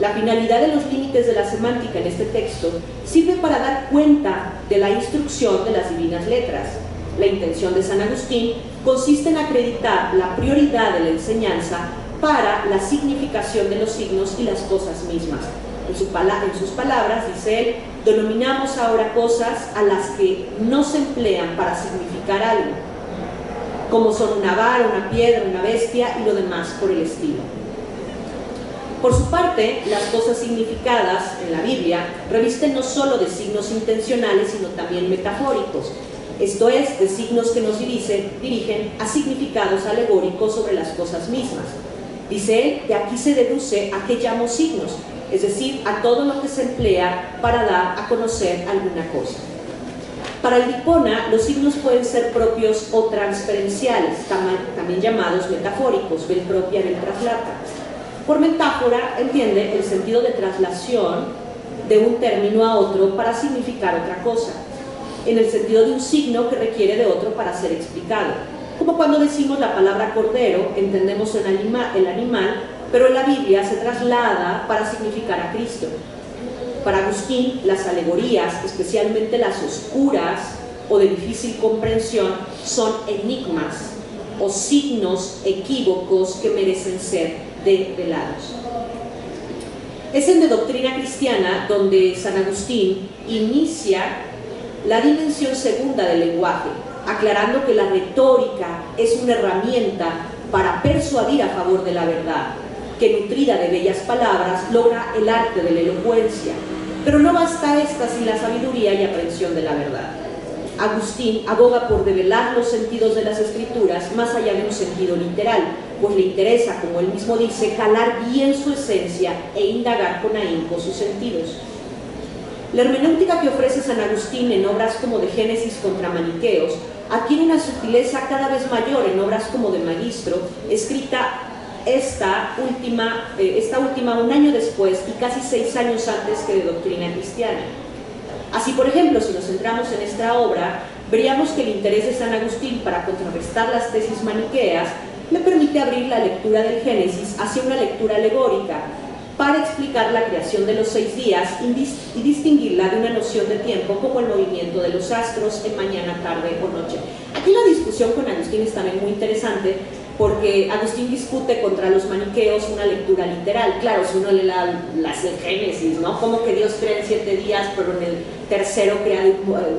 La finalidad de los límites de la semántica en este texto sirve para dar cuenta de la instrucción de las divinas letras. La intención de San Agustín consiste en acreditar la prioridad de la enseñanza para la significación de los signos y las cosas mismas. En sus palabras, dice él, denominamos ahora cosas a las que no se emplean para significar algo, como son una vara, una piedra, una bestia y lo demás por el estilo. Por su parte, las cosas significadas en la Biblia revisten no solo de signos intencionales, sino también metafóricos, esto es, de signos que nos dirigen a significados alegóricos sobre las cosas mismas. Dice él que aquí se deduce a qué llamo signos, es decir, a todo lo que se emplea para dar a conocer alguna cosa. Para el Hipona, los signos pueden ser propios o transferenciales, también llamados metafóricos, vel propia, vel traslata. Por metáfora entiende el sentido de traslación de un término a otro para significar otra cosa, en el sentido de un signo que requiere de otro para ser explicado. Como cuando decimos la palabra cordero, entendemos el animal, pero en la Biblia se traslada para significar a Cristo. Para Agustín, las alegorías, especialmente las oscuras o de difícil comprensión, son enigmas o signos equívocos que merecen ser develados. Es en De Doctrina Cristiana donde San Agustín inicia la dimensión segunda del lenguaje, aclarando que la retórica es una herramienta para persuadir a favor de la verdad, que nutrida de bellas palabras logra el arte de la elocuencia, pero no basta esta sin la sabiduría y aprehensión de la verdad. Agustín aboga por develar los sentidos de las escrituras más allá de un sentido literal, pues le interesa, como él mismo dice, calar bien su esencia e indagar con ahínco sus sentidos. La hermenéutica que ofrece San Agustín en obras como de Génesis contra Maniqueos adquiere una sutileza cada vez mayor en obras como de Magistro, escrita esta última un año después y casi 6 años antes que de Doctrina Cristiana. Así, por ejemplo, si nos centramos en esta obra, veríamos que el interés de San Agustín para contrarrestar las tesis maniqueas le permite abrir la lectura del Génesis hacia una lectura alegórica para explicar la creación de los 6 días y distinguirla de una noción de tiempo como el movimiento de los astros en mañana, tarde o noche. Aquí la discusión con Agustín es también muy interesante, porque Agustín discute contra los maniqueos una lectura literal. Claro, si uno lee las del Génesis, ¿no? Como que Dios crea en 7 días, pero en el tercero crea,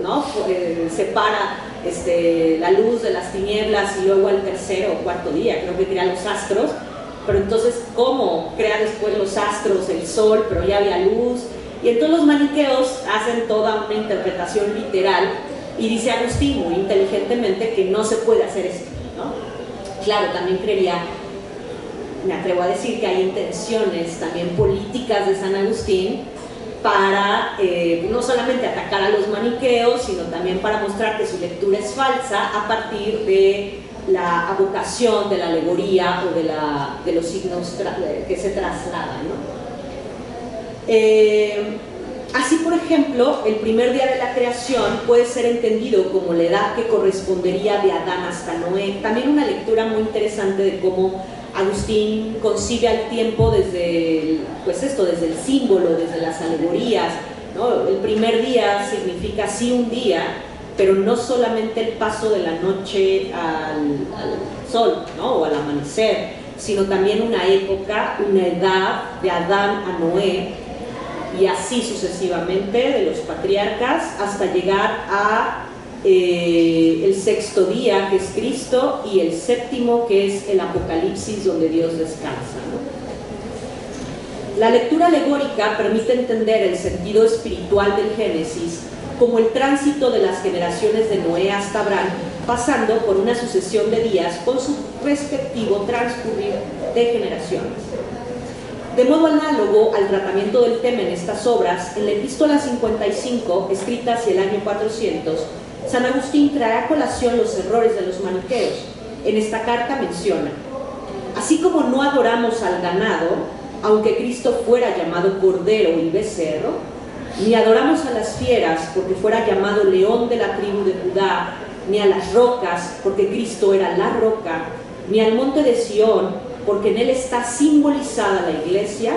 ¿no? Separa la luz de las tinieblas y luego al tercero o cuarto día, creo que crea los astros. Pero entonces, ¿cómo crea después los astros, el sol, pero ya había luz? Y entonces los maniqueos hacen toda una interpretación literal y dice Agustín muy inteligentemente que no se puede hacer esto, ¿no? Claro, también me atrevo a decir que hay intenciones también políticas de San Agustín para no solamente atacar a los maniqueos, sino también para mostrar que su lectura es falsa a partir de la avocación de la alegoría o de los signos que se trasladan, ¿no? Así, por ejemplo, el primer día de la creación puede ser entendido como la edad que correspondería de Adán hasta Noé. También una lectura muy interesante de cómo Agustín concibe al tiempo desde el símbolo, desde las alegorías, ¿no? El primer día significa sí un día, pero no solamente el paso de la noche al sol, ¿no? O al amanecer, sino también una época, una edad de Adán a Noé, y así sucesivamente de los patriarcas hasta llegar a el 6.º día, que es Cristo, y el 7.º, que es el Apocalipsis, donde Dios descansa, ¿no? La lectura alegórica permite entender el sentido espiritual del Génesis como el tránsito de las generaciones de Noé hasta Abraham, pasando por una sucesión de días con su respectivo transcurrir de generaciones. De modo análogo al tratamiento del tema en estas obras, en la Epístola 55, escrita hacia el año 400, San Agustín trae a colación los errores de los maniqueos. En esta carta menciona: así como no adoramos al ganado, aunque Cristo fuera llamado cordero y becerro, ni adoramos a las fieras, porque fuera llamado león de la tribu de Judá, ni a las rocas, porque Cristo era la roca, ni al monte de Sión, porque en él está simbolizada la iglesia.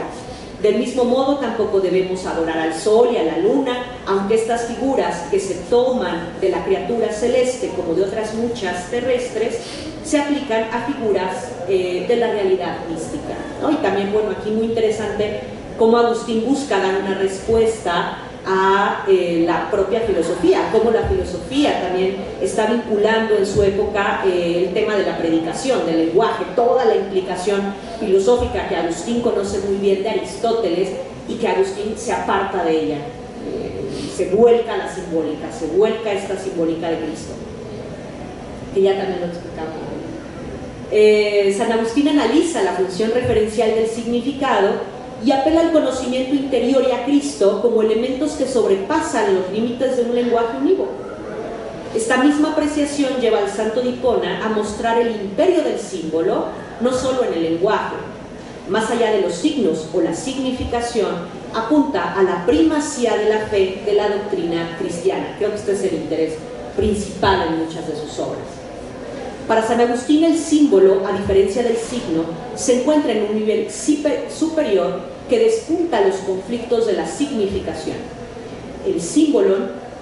Del mismo modo tampoco debemos adorar al sol y a la luna, aunque estas figuras que se toman de la criatura celeste como de otras muchas terrestres, se aplican a figuras de la realidad mística, ¿no? Y también, bueno, aquí muy interesante cómo Agustín busca dar una respuesta a la propia filosofía, cómo la filosofía también está vinculando en su época el tema de la predicación, del lenguaje, toda la implicación filosófica que Agustín conoce muy bien de Aristóteles y que Agustín se aparta de ella, se vuelca a la simbólica, se vuelca a esta simbólica de Cristo, que ya también lo explicamos. San Agustín analiza la función referencial del significado y apela al conocimiento interior y a Cristo como elementos que sobrepasan los límites de un lenguaje unívoco. Esta misma apreciación lleva al santo de Hipona a mostrar el imperio del símbolo, no solo en el lenguaje. Más allá de los signos o la significación, apunta a la primacía de la fe de la doctrina cristiana. Creo que este es el interés principal en muchas de sus obras. Para San Agustín, el símbolo, a diferencia del signo, se encuentra en un nivel superior que despunta los conflictos de la significación. El símbolo,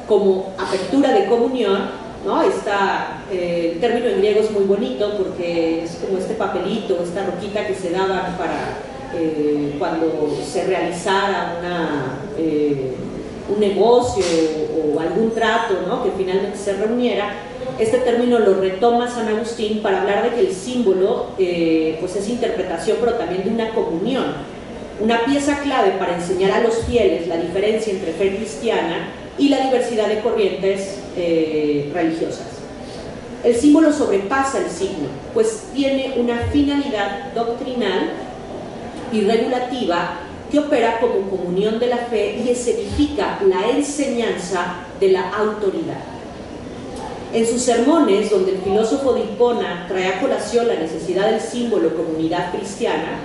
como apertura de comunión, ¿no? El término en griego es muy bonito porque es como este papelito, esta roquita que se daban para cuando se realizara un negocio o algún trato, ¿no? Que finalmente se reuniera. Este término lo retoma San Agustín para hablar de que el símbolo pues es interpretación, pero también de una comunión, una pieza clave para enseñar a los fieles la diferencia entre fe cristiana y la diversidad de corrientes religiosas. El símbolo sobrepasa el signo, pues tiene una finalidad doctrinal y regulativa que opera como comunión de la fe y escenifica la enseñanza de la autoridad. En sus sermones, donde el filósofo de Hipona trae a colación la necesidad del símbolo como unidad cristiana,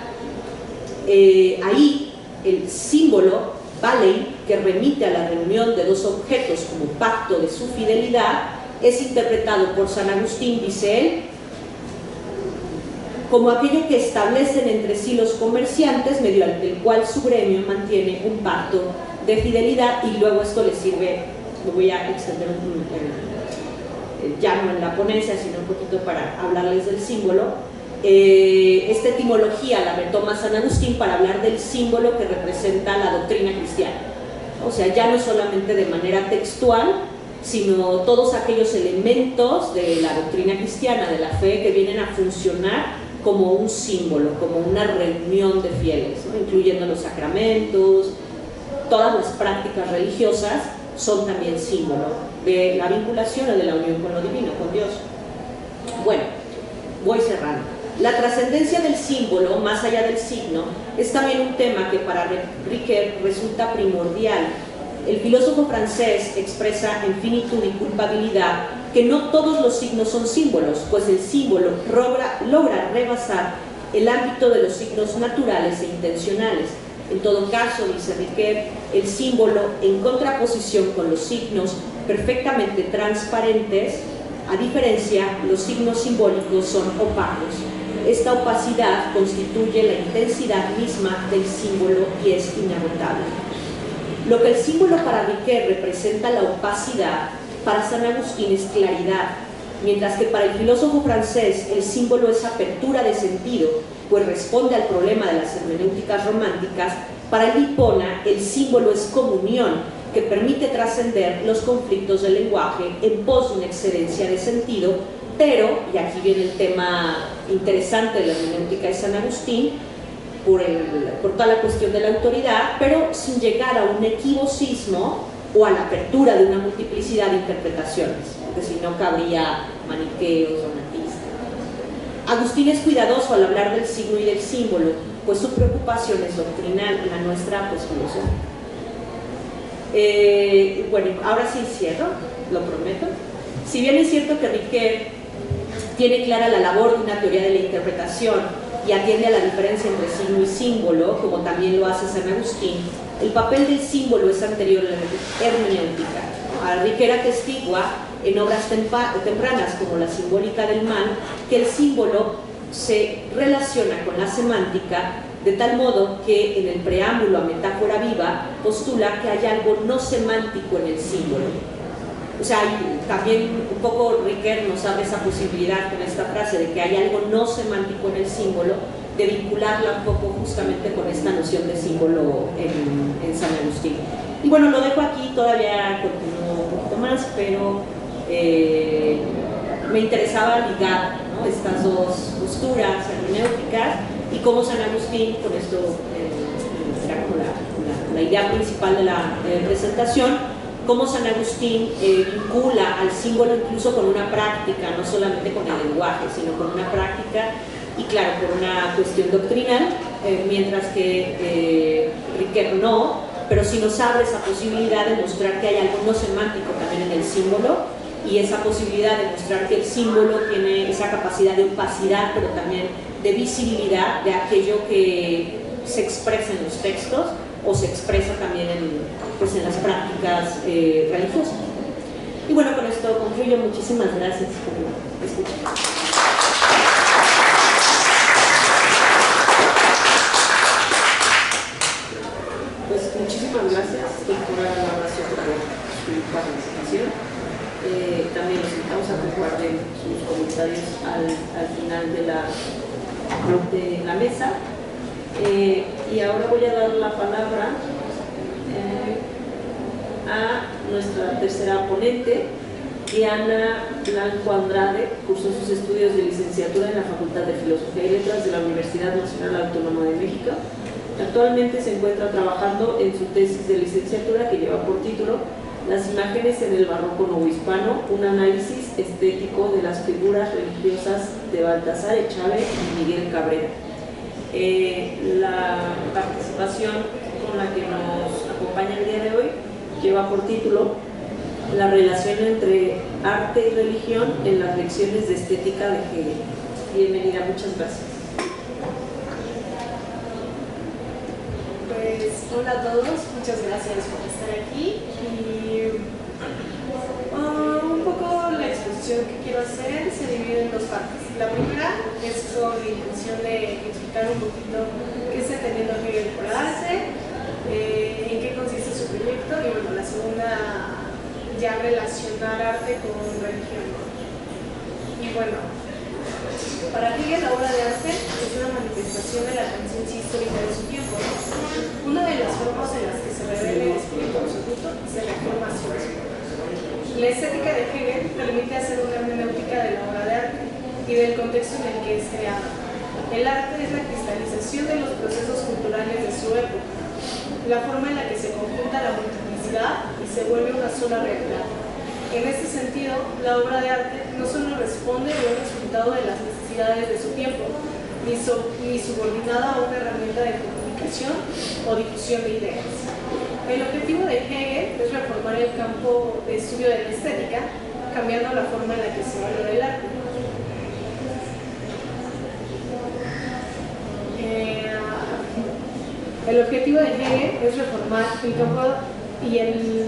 ahí el símbolo Valei, que remite a la reunión de dos objetos como pacto de su fidelidad, es interpretado por San Agustín, dice él, como aquello que establecen entre sí los comerciantes, mediante el cual su gremio mantiene un pacto de fidelidad, y luego esto le sirve, lo voy a extender ya no en la ponencia, sino un poquito para hablarles del símbolo. Esta etimología la retoma San Agustín para hablar del símbolo que representa la doctrina cristiana. O sea, ya no solamente de manera textual, sino todos aquellos elementos de la doctrina cristiana, de la fe, que vienen a funcionar como un símbolo, como una reunión de fieles, ¿no? Incluyendo los sacramentos, todas las prácticas religiosas son también símbolo de la vinculación o de la unión con lo divino, con Dios. Bueno, voy cerrando. La trascendencia del símbolo, más allá del signo, es también un tema que para Ricoeur resulta primordial. El filósofo francés expresa en Finitud y Culpabilidad que no todos los signos son símbolos, pues el símbolo logra rebasar el ámbito de los signos naturales e intencionales. En todo caso, dice Ricoeur, el símbolo, en contraposición con los signos perfectamente transparentes, a diferencia, los signos simbólicos son opacos. Esta opacidad constituye la intensidad misma del símbolo y es inagotable. Lo que el símbolo para Ricoeur representa la opacidad, para San Agustín es claridad, mientras que para el filósofo francés el símbolo es apertura de sentido, pues responde al problema de las hermenéuticas románticas. Para el Hipona el símbolo es comunión, que permite trascender los conflictos del lenguaje en pos de una excedencia de sentido, pero, y aquí viene el tema interesante de la hermenéutica de San Agustín, por toda la cuestión de la autoridad, pero sin llegar a un equivocismo o a la apertura de una multiplicidad de interpretaciones, porque si no cabría maniqueos o donatistas. Agustín es cuidadoso al hablar del signo y del símbolo, pues su preocupación es doctrinal, la nuestra pues filosófica. Bueno, ahora sí cierro, lo prometo. Si bien es cierto que Ricoeur tiene clara la labor de una teoría de la interpretación y atiende a la diferencia entre signo y símbolo, como también lo hace San Agustín, el papel del símbolo es anterior a la hermenéutica. Ricoeur atestigua en obras tempranas como La simbólica del mal que el símbolo se relaciona con la semántica, de tal modo que en el preámbulo a Metáfora Viva postula que hay algo no semántico en el símbolo. O sea, también un poco Ricoeur nos abre esa posibilidad con esta frase de que hay algo no semántico en el símbolo, de vincularla un poco justamente con esta noción de símbolo en San Agustín. Y bueno, lo dejo aquí, todavía continúo un poquito más, pero me interesaba ligar, ¿no?, estas dos posturas hermenéuticas y cómo San Agustín, con esto era como la idea principal de la presentación, cómo San Agustín vincula al símbolo incluso con una práctica, no solamente con el lenguaje, sino con una práctica y claro, por una cuestión doctrinal, mientras que Ricoeur no, pero sí nos abre esa posibilidad de mostrar que hay algo no semántico también en el símbolo, y esa posibilidad de mostrar que el símbolo tiene esa capacidad de opacidad, pero también de visibilidad de aquello que se expresa en los textos o se expresa también en las prácticas religiosas. Y bueno, con esto concluyo. Muchísimas gracias por escuchar. Pues muchísimas gracias, doctora Laura Soto, por su participación. También los invitamos a que guarden sus comentarios al final de la mesa. Y ahora voy a dar la palabra a nuestra tercera ponente, Diana Blanco Andrade. Cursó sus estudios de licenciatura en la Facultad de Filosofía y Letras de la Universidad Nacional Autónoma de México. Actualmente se encuentra trabajando en su tesis de licenciatura que lleva por título Las imágenes en el barroco novohispano, un análisis estético de las figuras religiosas de Baltasar Echave y Miguel Cabrera. La participación con la que nos acompaña el día de hoy lleva por título La relación entre arte y religión en las lecciones de estética de Hegel. Bienvenida, muchas gracias. Pues hola a todos, muchas gracias por estar aquí y un poco la exposición que quiero hacer se divide en dos partes. La primera es con la intención de explicar un poquito qué está entendiendo Hegel por arte, en qué consiste su proyecto y bueno, la segunda ya relacionar arte con religión. Y bueno, para Hegel la obra de arte es una manifestación de la conciencia histórica de su tiempo. Una de las formas en las que se revela el espíritu absoluto es la reformación. La estética de Hegel permite hacer una hermenéutica de la obra de arte y del contexto en el que es creada. El arte es la cristalización de los procesos culturales de su época, la forma en la que se conjunta la multiplicidad y se vuelve una sola realidad. En este sentido, la obra de arte no solo responde a un resultado de las necesidades de su tiempo, ni subordinada a una herramienta de comunicación o difusión de ideas. El objetivo de Hegel es reformar el campo de estudio de la estética, cambiando la forma en la que se valora el arte. El objetivo de Hegel es reformar el campo y el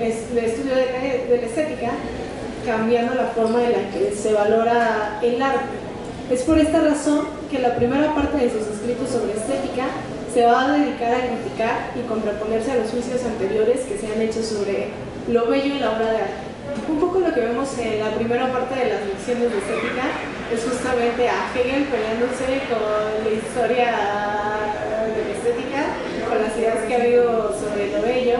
estudio de la estética, cambiando la forma en la que se valora el arte. Es por esta razón que la primera parte de sus escritos sobre estética se va a dedicar a criticar y contraponerse a los juicios anteriores que se han hecho sobre lo bello en la obra de arte. Un poco lo que vemos en la primera parte de las lecciones de estética es justamente a Hegel peleándose con la historia de la estética, con las ideas que ha habido sobre lo bello,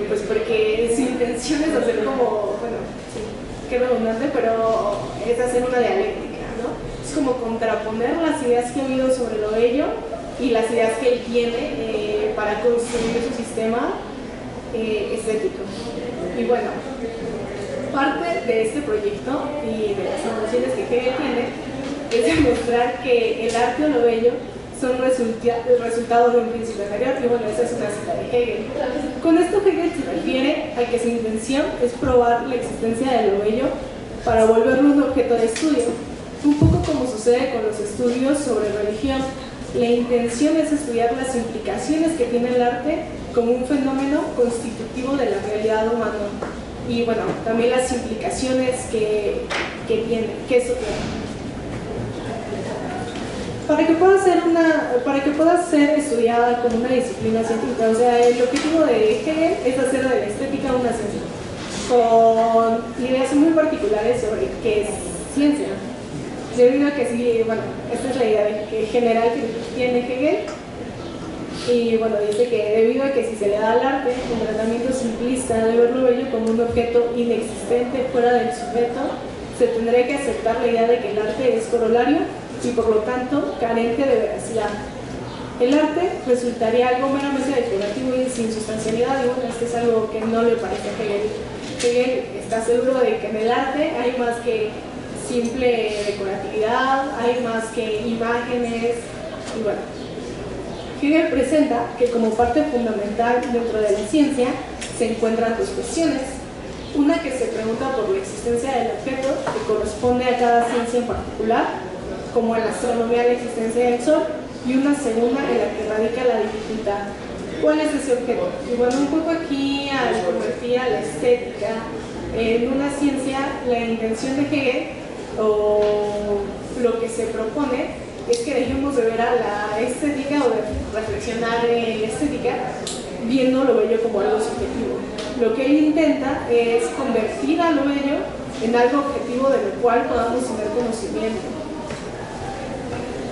pues porque su intención es hacer como, bueno, sí, qué redundante, pero es hacer una dialéctica, ¿no? Es como contraponer las ideas que ha habido sobre lo bello y las ideas que él tiene para construir su sistema estético. Y bueno, parte de este proyecto y de las emociones que Hegel tiene es demostrar que el arte o lo bello son resultados de un principio anterior, y bueno, esa es una cita de Hegel. Con esto Hegel se refiere a que su intención es probar la existencia de lo bello para volverlo un objeto de estudio, un poco como sucede con los estudios sobre religión. La intención es estudiar las implicaciones que tiene el arte como un fenómeno constitutivo de la realidad humana y bueno, también las implicaciones que eso tiene. Para que pueda ser estudiada como una disciplina científica, o sea, el objetivo de Hegel es hacer de la estética una ciencia, con ideas muy particulares sobre qué es ciencia. Debido a que sí, bueno, esta es la idea general que tiene Hegel, y bueno, dice que debido a que si se le da al arte un tratamiento simplista de ver lo bello como un objeto inexistente fuera del sujeto, se tendría que aceptar la idea de que el arte es corolario y por lo tanto carente de veracidad. El arte resultaría algo meramente decorativo y sin sustancialidad, y bueno, esto es algo que no le parece a Hegel. Hegel está seguro de que en el arte hay más que simple decoratividad, hay más que imágenes, y bueno, Hegel presenta que como parte fundamental dentro de la ciencia se encuentran dos cuestiones. Una que se pregunta por la existencia del objeto, que corresponde a cada ciencia en particular, como en la astronomía la existencia del Sol, y una segunda en la que radica la dificultad. ¿Cuál es ese objeto? Y bueno, un poco aquí al convertir a la estética en una ciencia, la intención de Hegel, o lo que se propone, es que dejemos de ver a la estética o de reflexionar en la estética viendo lo bello como algo subjetivo. Lo que él intenta es convertir a lo bello en algo objetivo de lo cual podamos tener conocimiento.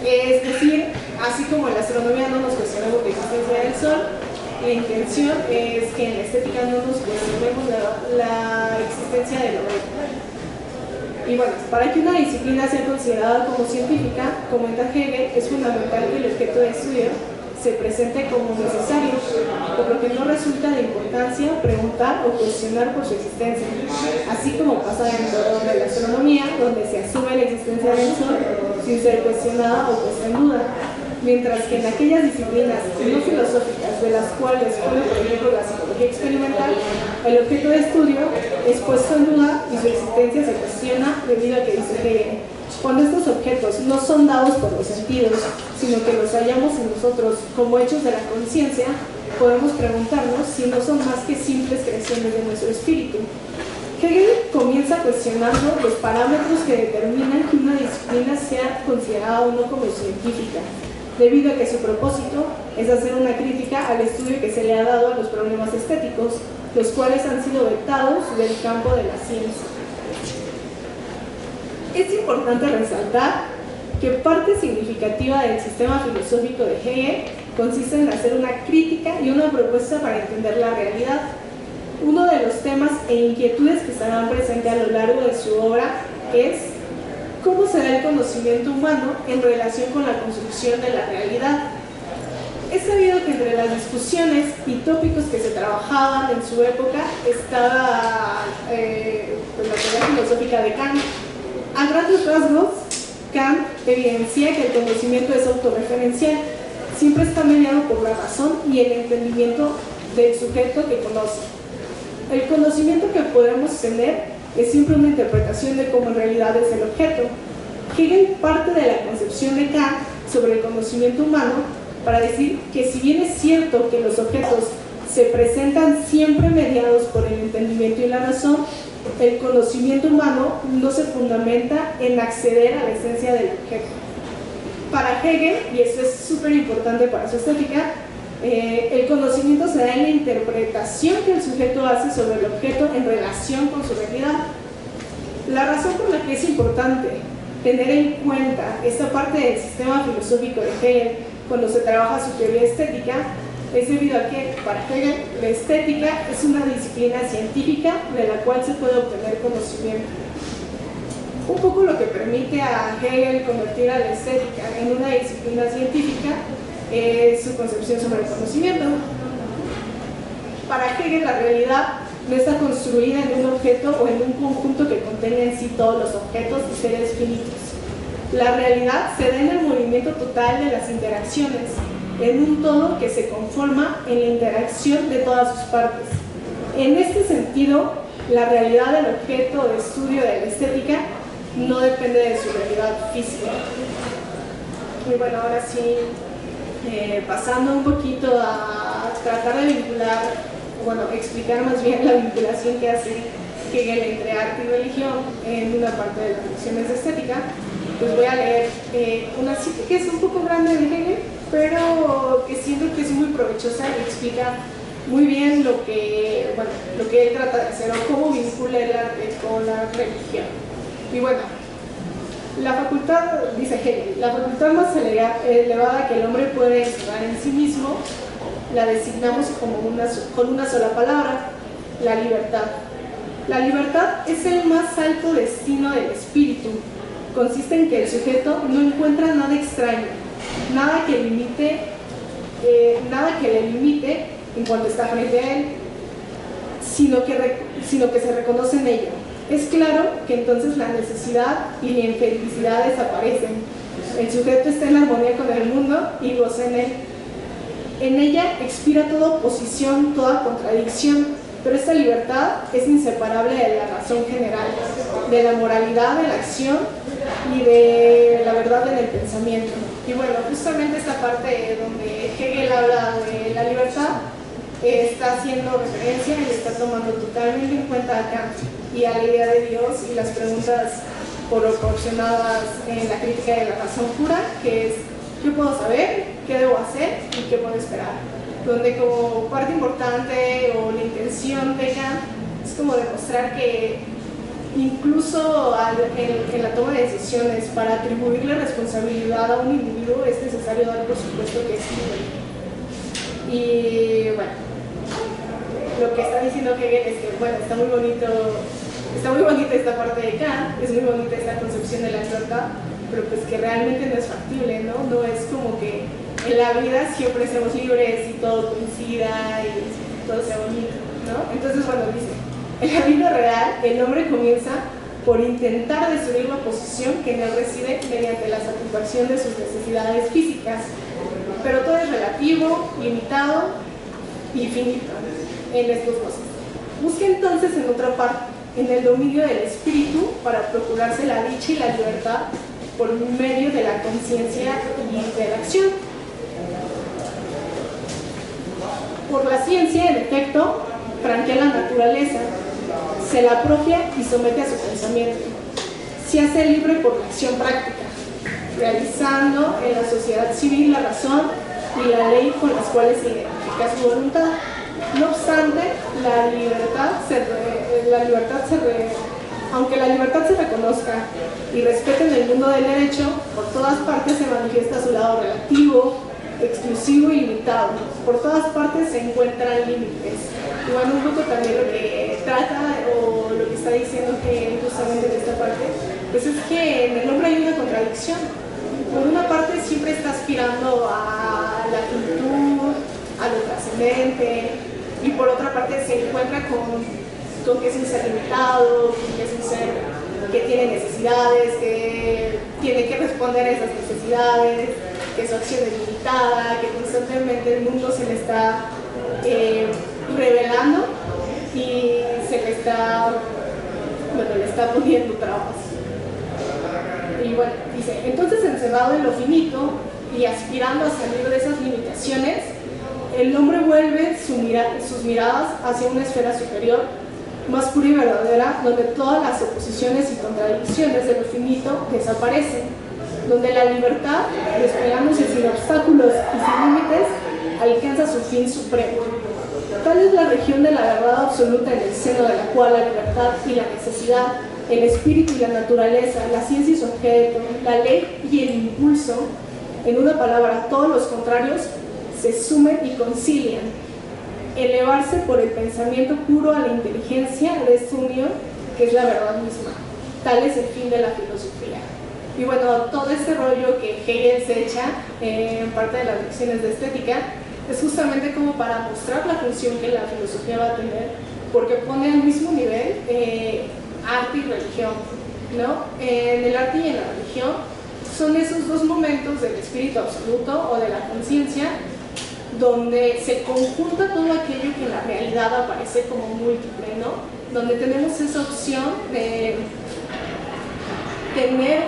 Es decir, así como en la astronomía no nos cuestionamos la existencia del Sol, la intención es que en la estética no nos cuestionemos la existencia de lo bello. Y bueno, para que una disciplina sea considerada como científica, comenta Hegel, es fundamental que el objeto de estudio se presente como necesario, por lo que no resulta de importancia preguntar o cuestionar por su existencia, así como pasa dentro de la astronomía, donde se asume la existencia del Sol sin ser cuestionada o puesta en duda, mientras que en aquellas disciplinas no filosóficas de las cuales pone por ejemplo la psicología experimental, el objeto de estudio es puesto en duda y su existencia se cuestiona debido a que dice Hegel, cuando estos objetos no son dados por los sentidos, sino que los hallamos en nosotros como hechos de la conciencia, podemos preguntarnos si no son más que simples creaciones de nuestro espíritu. Hegel comienza cuestionando los parámetros que determinan que una disciplina sea considerada o no como científica, debido a que su propósito es hacer una crítica al estudio que se le ha dado a los problemas estéticos, los cuales han sido vetados del campo de la ciencia. Es importante resaltar que parte significativa del sistema filosófico de Hegel consiste en hacer una crítica y una propuesta para entender la realidad. Uno de los temas e inquietudes que estarán presentes a lo largo de su obra es cómo se da el conocimiento humano en relación con la construcción de la realidad. Es sabido que entre las discusiones y tópicos que se trabajaban en su época estaba la teoría filosófica de Kant. A grandes rasgos, Kant evidencia que el conocimiento es autorreferencial, siempre está mediado por la razón y el entendimiento del sujeto que conoce. El conocimiento que podemos tener es siempre una interpretación de cómo en realidad es el objeto. Hegel parte de la concepción de Kant sobre el conocimiento humano para decir que si bien es cierto que los objetos se presentan siempre mediados por el entendimiento y la razón, el conocimiento humano no se fundamenta en acceder a la esencia del objeto. Para Hegel, y eso es súper importante para su estética, el conocimiento se da en la interpretación que el sujeto hace sobre el objeto en relación con su realidad. La razón por la que es importante tener en cuenta esta parte del sistema filosófico de Hegel cuando se trabaja su teoría estética es debido a que, para Hegel, la estética es una disciplina científica de la cual se puede obtener conocimiento. Un poco lo que permite a Hegel convertir a la estética en una disciplina científica es su concepción sobre el conocimiento. Para Hegel, la realidad no está construida en un objeto o en un conjunto que contenga en sí todos los objetos y seres finitos. La realidad se da en el movimiento total de las interacciones, en un todo que se conforma en la interacción de todas sus partes. En este sentido, la realidad del objeto de estudio de la estética no depende de su realidad física. Y bueno, ahora sí, pasando un poquito a tratar de vincular, bueno, explicar más bien la vinculación que hace Hegel entre arte y religión en una parte de las lecciones de estética, pues voy a leer una cita que es un poco grande de Hegel, pero que siento que es muy provechosa y explica muy bien lo que él trata de hacer o cómo vincula el arte con la religión. Y bueno, la facultad, dice Hegel, la facultad más elevada que el hombre puede encerrar en sí mismo, la designamos con una sola palabra, la libertad. La libertad es el más alto destino del espíritu. Consiste en que el sujeto no encuentra nada extraño, nada que le limite en cuanto está frente a él, sino que se reconoce en ello. Es claro que entonces la necesidad y la infelicidad desaparecen. El sujeto está en armonía con el mundo y goza en él. En ella expira toda oposición, toda contradicción, pero esta libertad es inseparable de la razón general, de la moralidad de la acción y de la verdad en el pensamiento. Y bueno, justamente esta parte donde Hegel habla de la libertad está haciendo referencia y está tomando totalmente en cuenta a Kant y a la idea de Dios y las preguntas proporcionadas en la crítica de la razón pura, que es ¿qué puedo saber? ¿Qué debo hacer? ¿Y qué puedo esperar? Donde como parte importante o la intención de Kant es como demostrar que incluso en la toma de decisiones para atribuirle responsabilidad a un individuo es necesario dar por supuesto que es libre. Y bueno, lo que está diciendo Hegel es que bueno, está muy bonita esta parte de Kant, es muy bonita esta concepción de la libertad, pero pues que realmente no es factible, ¿no? No es como que en la vida siempre seamos libres y todo coincida y todo sea bonito, ¿no? Entonces, bueno, dice, en la vida real, el hombre comienza por intentar destruir la oposición que en él reside mediante la satisfacción de sus necesidades físicas, pero todo es relativo, limitado y finito en estos cosas. Busca entonces en otra parte, en el dominio del espíritu, para procurarse la dicha y la libertad por medio de la conciencia y de la acción. Por la ciencia, en efecto, franquea la naturaleza, se la apropia y somete a su pensamiento. Se hace libre por la acción práctica, realizando en la sociedad civil la razón y la ley con las cuales se identifica su voluntad. No obstante, aunque la libertad se reconozca y respete en el mundo del derecho, por todas partes se manifiesta su lado relativo, exclusivo y limitado. Por todas partes se encuentran límites. Y bueno, un poco también lo que trata o lo que está diciendo que justamente en esta parte, pues es que en el hombre hay una contradicción. Por una parte siempre está aspirando a la cultura, a lo trascendente, y por otra parte se encuentra con que es un ser limitado, que es un ser que tiene necesidades, que tiene que responder a esas necesidades, que su acción es limitada, que constantemente el mundo se le está revelando y se le está, le está poniendo trabas. Y bueno, dice, entonces encerrado en lo finito y aspirando a salir de esas limitaciones, el hombre vuelve sus miradas hacia una esfera superior, más pura y verdadera, donde todas las oposiciones y contradicciones de lo finito desaparecen, donde la libertad, desplegándose sin obstáculos y sin límites, alcanza su fin supremo. Tal es la región de la verdad absoluta en el seno de la cual la libertad y la necesidad, el espíritu y la naturaleza, la ciencia y su objeto, la ley y el impulso, en una palabra, todos los contrarios, se sumen y concilian. Elevarse por el pensamiento puro a la inteligencia de esta unión, que es la verdad misma. Tal es el fin de la filosofía. Y bueno, todo este rollo que Hegel se echa en parte de las lecciones de estética es justamente como para mostrar la función que la filosofía va a tener, porque pone al mismo nivel arte y religión, ¿no? En el arte y en la religión son esos dos momentos del espíritu absoluto o de la conciencia donde se conjunta todo aquello que en la realidad aparece como múltiple, ¿no? Donde tenemos esa opción de tener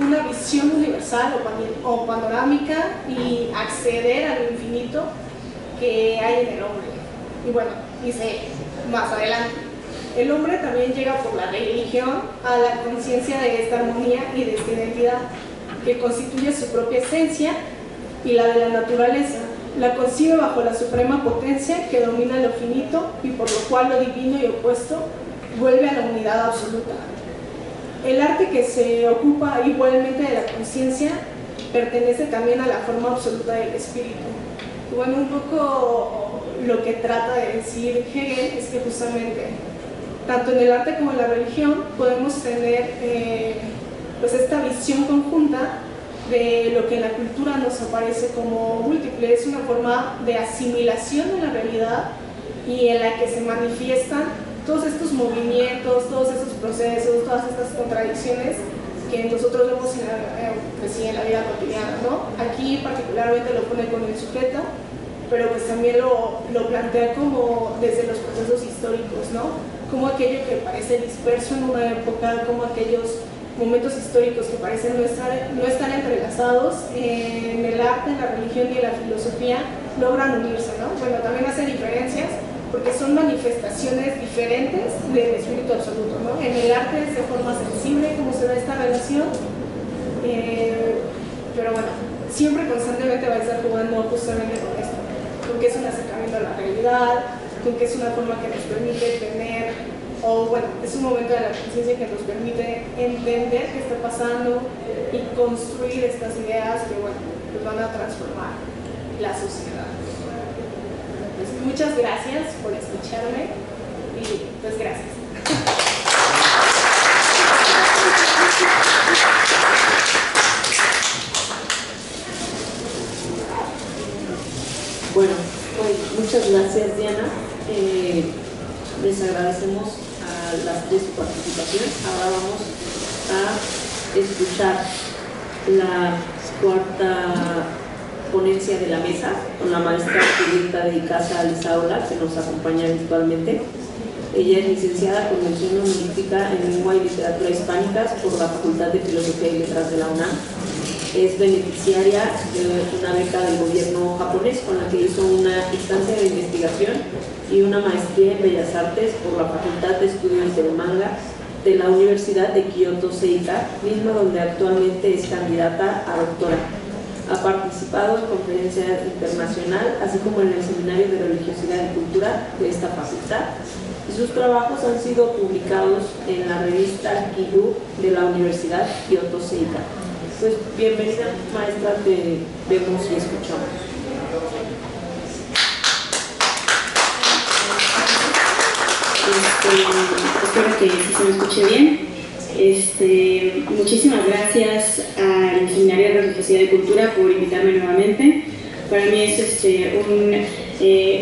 una visión universal o panorámica y acceder al infinito que hay en el hombre. Y bueno, dice más adelante, el hombre también llega por la religión a la conciencia de esta armonía y de esta identidad que constituye su propia esencia y la de la naturaleza. La concibe bajo la suprema potencia que domina lo finito y por lo cual lo divino y opuesto vuelve a la unidad absoluta. El arte que se ocupa igualmente de la conciencia pertenece también a la forma absoluta del espíritu. Y bueno, un poco lo que trata de decir Hegel es que justamente tanto en el arte como en la religión podemos tener pues esta visión conjunta de lo que en la cultura nos aparece como múltiple. Es una forma de asimilación de la realidad y en la que se manifiestan todos estos movimientos, todos estos procesos, todas estas contradicciones que nosotros vemos en la vida cotidiana, ¿no? Aquí particularmente lo pone con el sujeto, pero pues también lo plantea como desde los procesos históricos, ¿no? Como aquello que parece disperso en una época, como aquellos momentos históricos que parecen no estar entrelazados, en el arte, en la religión y en la filosofía logran unirse, ¿no? Bueno, también hace diferencias porque son manifestaciones diferentes del espíritu absoluto, ¿no? En el arte es de forma sensible cómo se da esta relación, pero bueno, siempre constantemente va a estar jugando justamente con esto, con que es un acercamiento a la realidad, con que es una forma que nos permite tener, o bueno, es un momento de la conciencia que nos permite entender qué está pasando y construir estas ideas que, bueno, pues van a transformar la sociedad. Pues muchas gracias por escucharme y pues gracias. Muchas gracias, Diana. Les agradecemos a las tres su participación. Ahora vamos a escuchar la cuarta ponencia de la mesa con la maestra Julieta de Icaza Alizaola, que nos acompaña virtualmente. Ella es licenciada con mención honorífica en Lengua y Literatura Hispánicas por la Facultad de Filosofía y Letras de la UNAM. Es beneficiaria de una beca del gobierno japonés con la que hizo una estancia de investigación y una maestría en Bellas Artes por la Facultad de Estudios del Manga de la Universidad de Kyoto Seika, misma donde actualmente es candidata a doctora. Ha participado en conferencias internacionales, así como en el Seminario de Religiosidad y Cultura de esta facultad, y sus trabajos han sido publicados en la revista Kiyu de la Universidad Kyoto Seika. Pues bienvenida, maestra, te vemos y escuchamos. Espero que se me escuche bien. Muchísimas gracias al Seminario de Religiosidad y Cultura por invitarme nuevamente. Para mí es un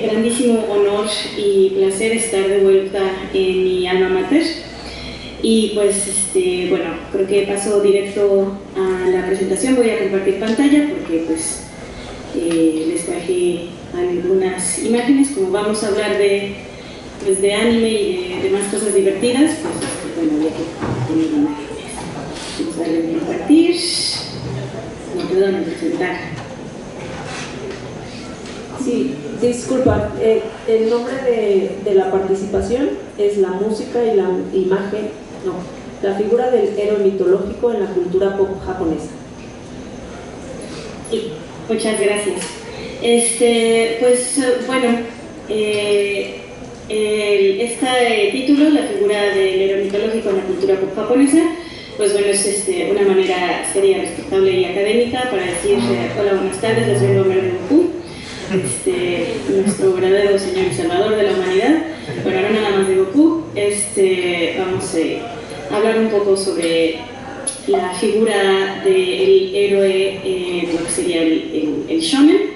grandísimo honor y placer estar de vuelta en mi alma mater. Y pues, bueno, creo que paso directo a la presentación. Voy a compartir pantalla porque pues les traje algunas imágenes. Como vamos a hablar de anime y de demás cosas divertidas, pues bueno, voy a tener imágenes. Vamos a darle a compartir. No, perdón, presentar. Sí, disculpa, el nombre de la participación es la música y la imagen, no, la figura del héroe mitológico en la cultura pop japonesa. Sí, muchas gracias. Pues bueno, este título, la figura del héroe mitológico en la cultura pop japonesa, pues bueno, es una manera seria, respetable y académica para decir hola, buenas tardes, les vengo a hablar de Goku, nuestro verdadero señor y salvador de la humanidad. Bueno, ahora nada más de Goku, vamos a hablar un poco sobre la figura del héroe, lo que sería el shonen.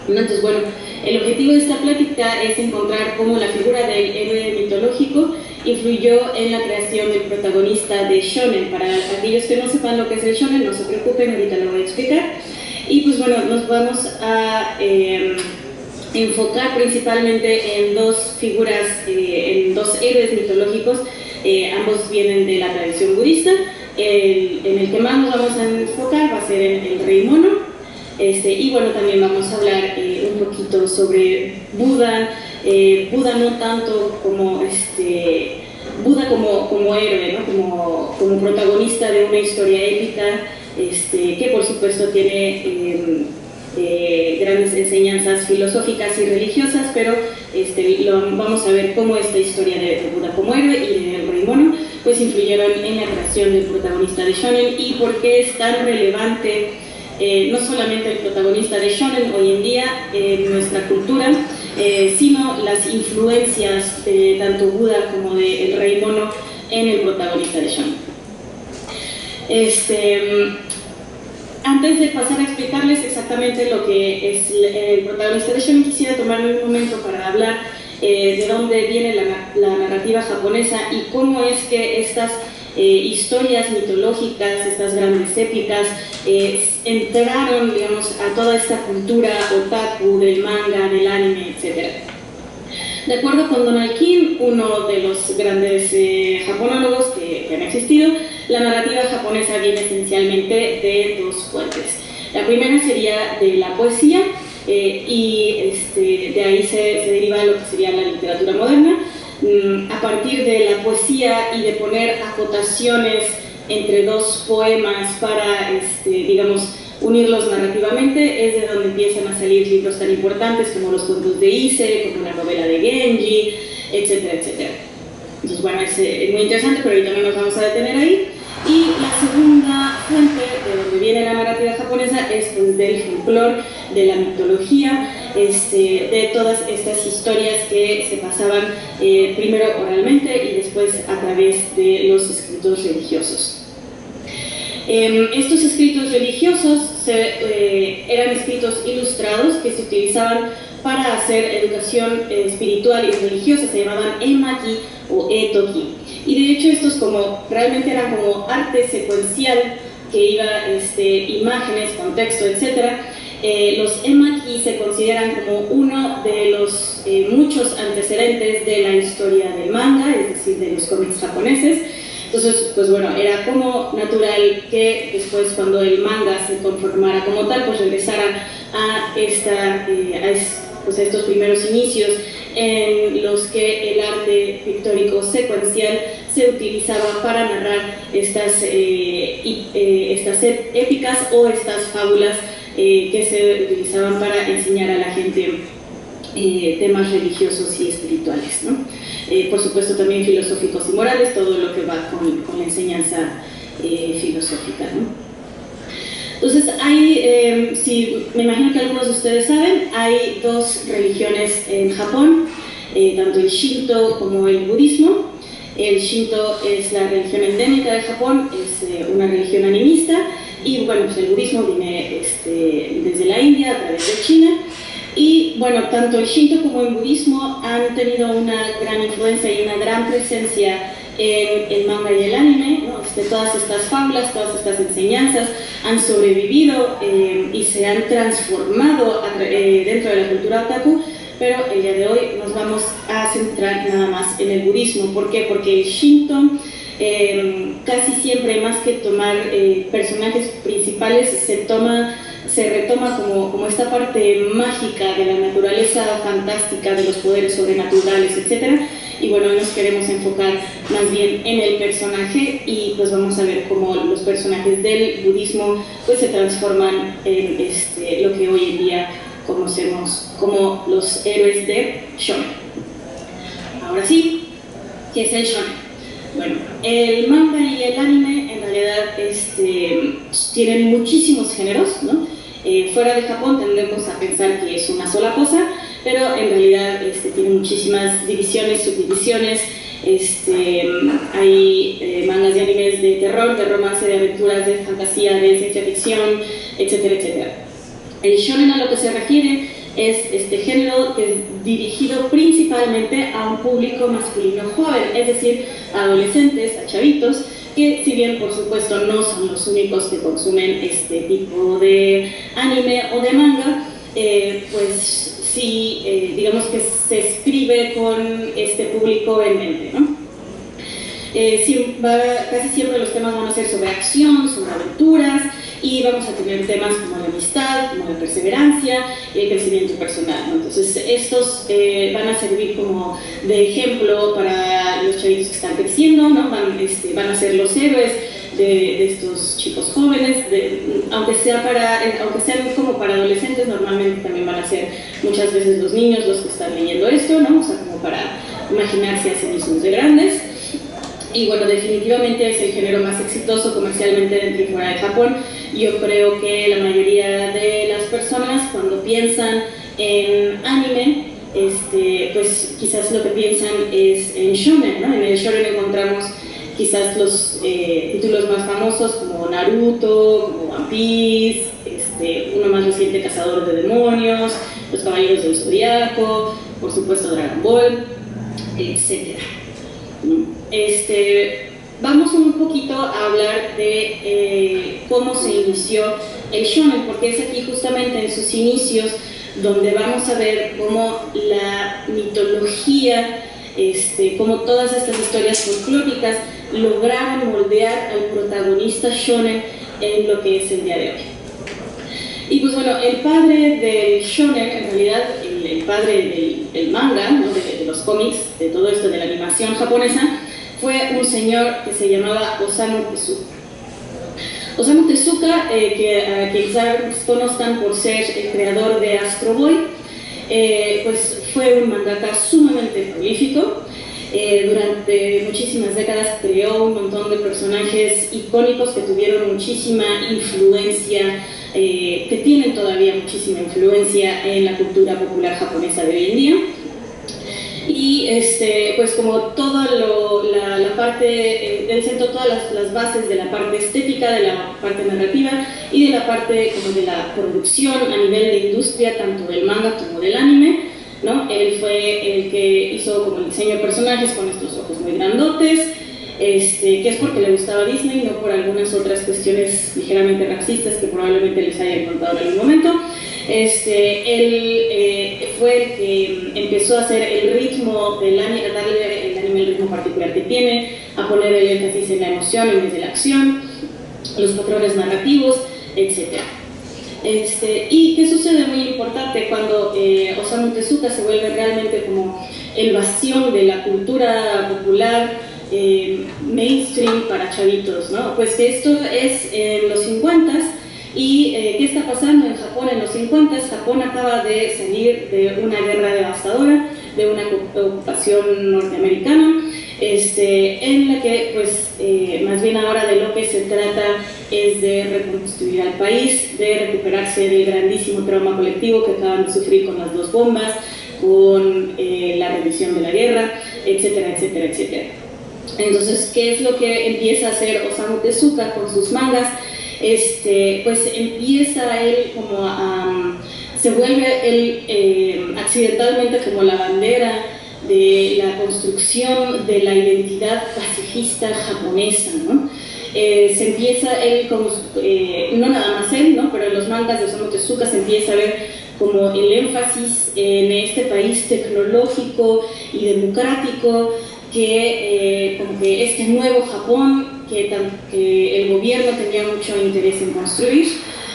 Entonces, bueno, el objetivo de esta plática es encontrar cómo la figura del héroe mitológico influyó en la creación del protagonista de shonen. Para aquellos que no sepan lo que es el shonen, no se preocupen, ahorita lo voy a explicar. Y pues bueno, nos vamos a enfocar principalmente en dos figuras, en dos héroes mitológicos. Ambos vienen de la tradición budista. En el que más nos vamos a enfocar va a ser el rey mono. Y bueno, también vamos a hablar un poquito sobre Buda. Buda no tanto como Buda como héroe, ¿no? como protagonista de una historia épica, que por supuesto tiene grandes enseñanzas filosóficas y religiosas, pero vamos a ver cómo esta historia de Buda como héroe y del rey mono pues influyeron en la creación del protagonista de shonen y por qué es tan relevante no solamente el protagonista de shonen hoy en día en nuestra cultura, sino las influencias de tanto Buda como del rey mono en el protagonista de shonen. Antes de pasar a explicarles exactamente lo que es el protagonista de shonen, quisiera tomarme un momento para hablar de dónde viene la narrativa japonesa y cómo es que estas historias mitológicas, estas grandes épicas, entraron, digamos, a toda esta cultura otaku del manga, del anime, etc. De acuerdo con Donald King, uno de los grandes japonólogos que han existido, la narrativa japonesa viene esencialmente de dos fuentes. La primera sería de la poesía, y de ahí se deriva lo que sería la literatura moderna. A partir de la poesía y de poner acotaciones entre dos poemas para, digamos, unirlos narrativamente, es de donde empiezan a salir libros tan importantes como los cuentos de Ise, como la novela de Genji, etcétera, etcétera. Entonces, bueno, es muy interesante, pero ahorita no nos vamos a detener ahí. Y la segunda fuente de donde viene la narrativa japonesa es pues, del folclore, de la mitología, de todas estas historias que se pasaban primero oralmente y después a través de los escritos religiosos. Estos escritos religiosos eran escritos ilustrados que se utilizaban para hacer educación espiritual y religiosa, se llamaban emaki o etoki. Y de hecho estos como realmente eran como arte secuencial que iba imágenes, contexto, etc. Los emaki se consideran como uno de los muchos antecedentes de la historia del manga, es decir, de los cómics japoneses. Entonces, pues bueno, era como natural que después, cuando el manga se conformara como tal, pues regresara a estos primeros inicios en los que el arte pictórico secuencial se utilizaba para narrar estas épicas o estas fábulas que se utilizaban para enseñar a la gente temas religiosos y espirituales, ¿no? Por supuesto también filosóficos y morales, todo lo que va con la enseñanza filosófica, ¿no? Entonces hay, me imagino que algunos de ustedes saben, hay dos religiones en Japón, tanto el Shinto como el budismo. El Shinto es la religión endémica de Japón, es una religión animista, y bueno, pues el budismo viene desde la India, a través de China. Y bueno, tanto el Shinto como el budismo han tenido una gran influencia y una gran presencia en el manga y el anime, ¿no? Todas estas fábulas, todas estas enseñanzas han sobrevivido y se han transformado dentro de la cultura otaku, pero el día de hoy nos vamos a centrar nada más en el budismo. ¿Por qué? Porque el Shinto casi siempre, más que tomar personajes principales, se retoma como esta parte mágica de la naturaleza fantástica, de los poderes sobrenaturales, etc. Y bueno, hoy nos queremos enfocar más bien en el personaje, y pues vamos a ver cómo los personajes del budismo pues se transforman en lo que hoy en día conocemos como los héroes de shonen. Ahora sí, ¿qué es el shonen? Bueno, el manga y el anime en realidad tienen muchísimos géneros, ¿no? Fuera de Japón tendemos a pensar que es una sola cosa, pero en realidad tiene muchísimas divisiones, subdivisiones. Hay mangas y animes de terror, de romance, de aventuras, de fantasía, de ciencia ficción, etcétera, etcétera. El shonen, a lo que se refiere, es este género que es dirigido principalmente a un público masculino joven, es decir, a adolescentes, a chavitos, que si bien por supuesto no son los únicos que consumen este tipo de anime o de manga, pues sí, digamos que se escribe con este público en mente, ¿no? Casi siempre los temas van a ser sobre acción, sobre aventuras, y vamos a tener temas como la amistad, como la perseverancia y el crecimiento personal, ¿no? Entonces estos van a servir como de ejemplo para los chavitos que están creciendo, ¿no? Van a ser los héroes de estos chicos jóvenes, aunque sean como para adolescentes, normalmente también van a ser muchas veces los niños los que están leyendo esto, ¿no? O sea, como para imaginarse a sí mismos de grandes. Y bueno, definitivamente es el género más exitoso comercialmente dentro y fuera de Japón. Yo creo que la mayoría de las personas, cuando piensan en anime, pues quizás lo que piensan es en shonen, ¿no? En el shonen encontramos quizás los títulos más famosos como Naruto, como One Piece, uno más reciente, Cazador de Demonios, Los Caballeros del Zodiaco, por supuesto Dragon Ball, etc. Vamos un poquito a hablar de cómo se inició el shonen, porque es aquí justamente en sus inicios donde vamos a ver cómo la mitología, cómo todas estas historias folclóricas lograron moldear al protagonista shonen en lo que es el día de hoy. Y pues bueno, el padre del shonen, en realidad el padre del manga, ¿no? de los cómics, de todo esto, de la animación japonesa, fue un señor que se llamaba Osamu Tezuka. Osamu Tezuka, que quizás conozcan por ser el creador de Astro Boy, pues fue un mangaka sumamente prolífico. Durante muchísimas décadas creó un montón de personajes icónicos que tuvieron muchísima influencia, que tienen todavía muchísima influencia en la cultura popular japonesa de hoy en día. Y y pues como toda la parte del centro, todas las bases de la parte estética, de la parte narrativa y de la parte como de la producción a nivel de industria, tanto del manga como del anime, ¿no? Él fue el que hizo como el diseño de personajes con estos ojos muy grandotes, que es porque le gustaba Disney, no por algunas otras cuestiones ligeramente racistas que probablemente les hayan contado en algún momento. Él fue el que empezó a hacer el ritmo del anime, a darle el anime el ritmo particular que tiene, a poner el énfasis en la emoción en vez de la acción, los patrones narrativos, etc. ¿Y qué sucede? Muy importante cuando Osamu Tezuka se vuelve realmente como el bastión de la cultura popular mainstream para chavitos, ¿no? Pues que esto es en los 50s. ¿Y qué está pasando en Japón en los 50s? Japón acaba de salir de una guerra devastadora, de una ocupación norteamericana, en la que, pues, más bien ahora de lo que se trata es de reconstruir al país, de recuperarse del grandísimo trauma colectivo que acaban de sufrir con las 2 bombas, con la rendición de la guerra, etcétera, etcétera, etcétera. Entonces, ¿qué es lo que empieza a hacer Osamu Tezuka con sus mangas? Pues empieza él como se vuelve él accidentalmente como la bandera de la construcción de la identidad pacifista japonesa, ¿no? Se empieza él como, no nada más él, ¿no? Pero en los mangas de Osamu Tezuka se empieza a ver como el énfasis en este país tecnológico y democrático que como que este nuevo Japón que el gobierno tenía mucho interés en construir,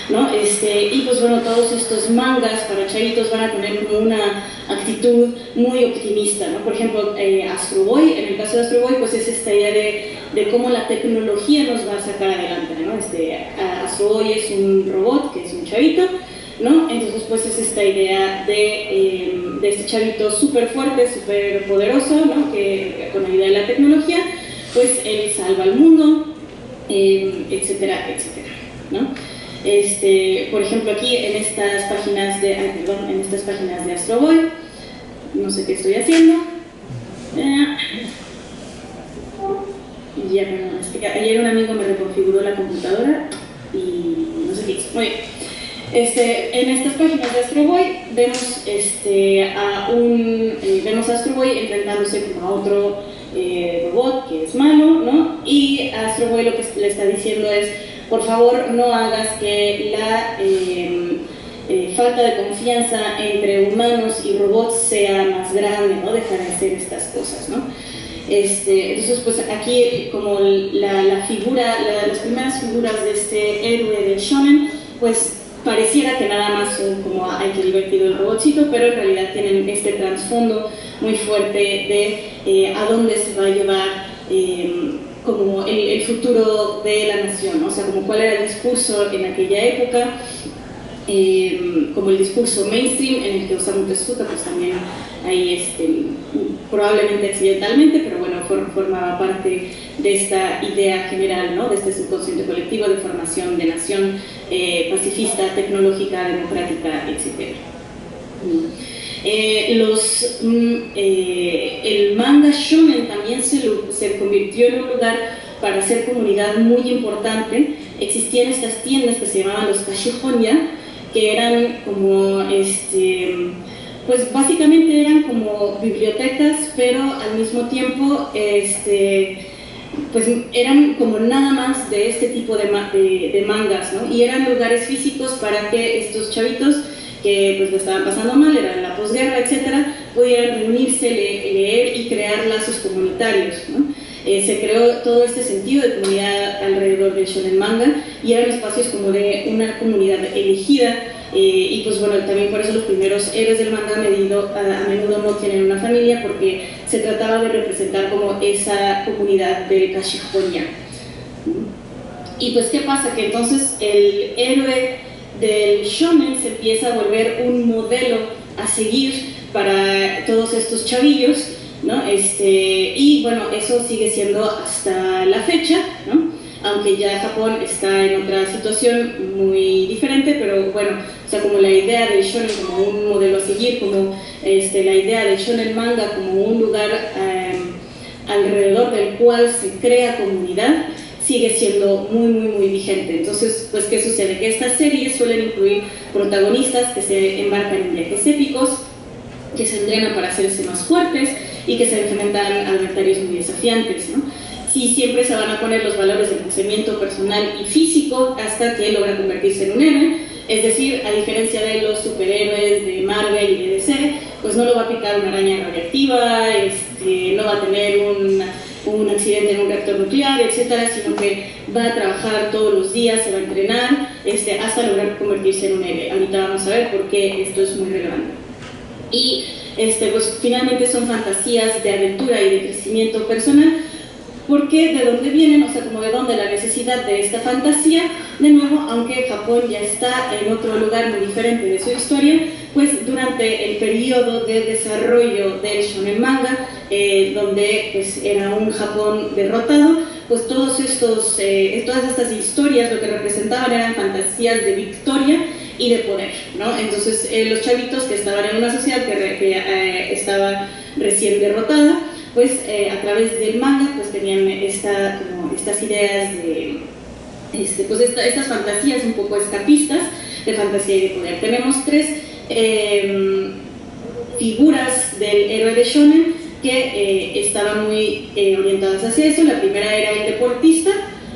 ¿no? Y pues bueno, todos estos mangas para chavitos van a tener como una actitud muy optimista, ¿no? Por ejemplo, Astro Boy, en el caso de Astro Boy, pues es esta idea de cómo la tecnología nos va a sacar adelante, ¿no? Astro Boy es un robot, que es un chavito, ¿no? Entonces pues es esta idea de este chavito súper fuerte, súper poderoso, ¿no? Que con ayuda de la tecnología pues él salva al mundo, etcétera, etcétera, ¿no? Por ejemplo aquí en estas páginas de Astro Boy, no sé qué estoy haciendo, ayer un amigo me reconfiguró la computadora y no sé qué hizo. Muy bien. En estas páginas de Astro Boy vemos, vemos a Astro Boy enfrentándose como a otro robot que es malo, ¿no? Y Astro Boy lo que le está diciendo es: por favor, no hagas que la falta de confianza entre humanos y robots sea más grande, ¿no? Dejar de hacer estas cosas, ¿no? Entonces, pues aquí como la figura, las primeras figuras de este héroe del shonen, pues pareciera que nada más son como hay que divertido el robotcito, pero en realidad tienen este trasfondo muy fuerte de a dónde se va a llevar como el futuro de la nación, ¿no? O sea, como cuál era el discurso en aquella época, como el discurso mainstream en el que Osamu Tezuka pues también ahí probablemente accidentalmente, pero bueno, formaba parte de esta idea general, ¿no? De este subconsciente colectivo de formación de nación pacifista, tecnológica, democrática, etc. El manga shonen también se convirtió en un lugar para hacer comunidad muy importante. Existían estas tiendas que se llamaban los kashihonya, que eran como pues básicamente eran como bibliotecas, pero al mismo tiempo pues eran como nada más de este tipo de mangas, ¿no? Y eran lugares físicos para que estos chavitos que pues lo estaban pasando mal, era la posguerra, etcétera, pudieran reunirse, leer y crear lazos comunitarios, ¿no? Se creó todo este sentido de comunidad alrededor del shonen manga y eran espacios como de una comunidad elegida. Y pues bueno, también por eso los primeros héroes del manga a menudo no tienen una familia, porque se trataba de representar como esa comunidad del kashihonya. Y pues ¿qué pasa? Que entonces el héroe del shonen se empieza a volver un modelo a seguir para todos estos chavillos, ¿no? Y bueno, eso sigue siendo hasta la fecha, ¿no? Aunque ya Japón está en otra situación muy diferente, pero bueno, o sea, como la idea del shonen como un modelo a seguir, como la idea del shonen manga como un lugar alrededor del cual se crea comunidad, sigue siendo muy vigente. Entonces, pues, ¿qué sucede? Que estas series suelen incluir protagonistas que se embarcan en viajes épicos, que se entrenan para hacerse más fuertes y que se enfrentan a adversarios muy desafiantes, ¿no? Sí, siempre se van a poner los valores de crecimiento personal y físico hasta que logra convertirse en un héroe. Es decir, a diferencia de los superhéroes de Marvel y de DC, pues no lo va a picar una araña radiactiva, no va a tener un accidente en un reactor nuclear, etcétera, sino que va a trabajar todos los días, se va a entrenar hasta lograr convertirse en un héroe. Ahorita vamos a ver por qué esto es muy relevante. Y pues finalmente son fantasías de aventura y de crecimiento personal, porque de dónde vienen, o sea, como de dónde la necesidad de esta fantasía. De nuevo, aunque Japón ya está en otro lugar muy diferente de su historia, pues durante el periodo de desarrollo del shonen manga, donde pues era un Japón derrotado, pues todas estas historias lo que representaban eran fantasías de victoria y de poder, ¿no? Entonces los chavitos que estaban en una sociedad que estaba recién derrotada, pues a través del manga pues tenían estas ideas de pues estas fantasías un poco escapistas de fantasía y de poder. Tenemos tres figuras del héroe de shonen que estaban muy orientadas hacia eso. La primera era el deportista,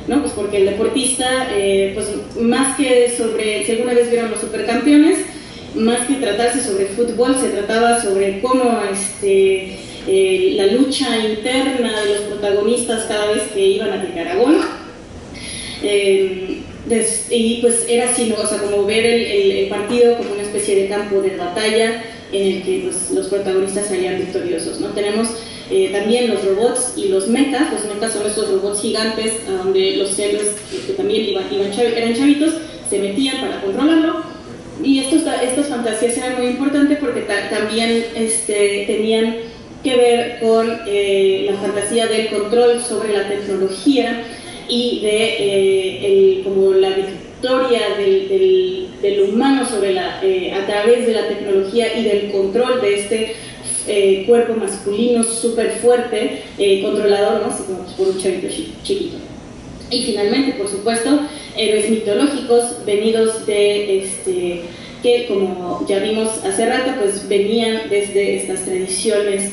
¿no? Pues porque el deportista, pues más que sobre, si alguna vez vieron Los Supercampeones, más que tratarse sobre fútbol, se trataba sobre cómo la lucha interna de los protagonistas cada vez que iban a tirar a gol. Y pues era así, ¿no? O sea, como ver el partido como una especie de campo de batalla en el que pues, los protagonistas salían victoriosos, ¿no? Tenemos también los robots y los mechas. Los mechas son estos robots gigantes donde los héroes que también eran chavitos se metían para controlarlo. Y estas fantasías eran muy importantes porque también tenían que ver con la fantasía del control sobre la tecnología y de como la victoria del humano sobre a través de la tecnología y del control de este cuerpo masculino súper fuerte, controlador, ¿no? Así como por un chavito chiquito. Y finalmente, por supuesto, héroes mitológicos venidos de que, como ya vimos hace rato, pues venían desde estas tradiciones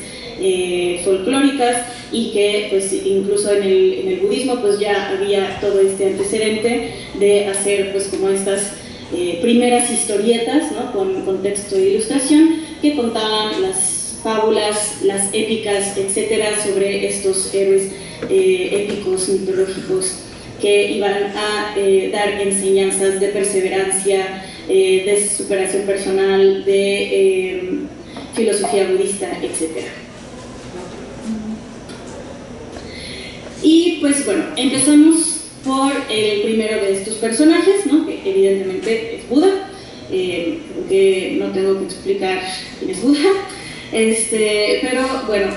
folclóricas y que pues incluso en el budismo pues ya había todo este antecedente de hacer pues como estas primeras historietas, ¿no? con texto e ilustración que contaban las fábulas, las épicas, etcétera, sobre estos héroes épicos, mitológicos que iban a dar enseñanzas de perseverancia, de superación personal, de filosofía budista, etcétera. Y pues bueno, empezamos por el primero de estos personajes, ¿no? Que evidentemente es Buda, que no tengo que explicar quién es Buda, pero bueno,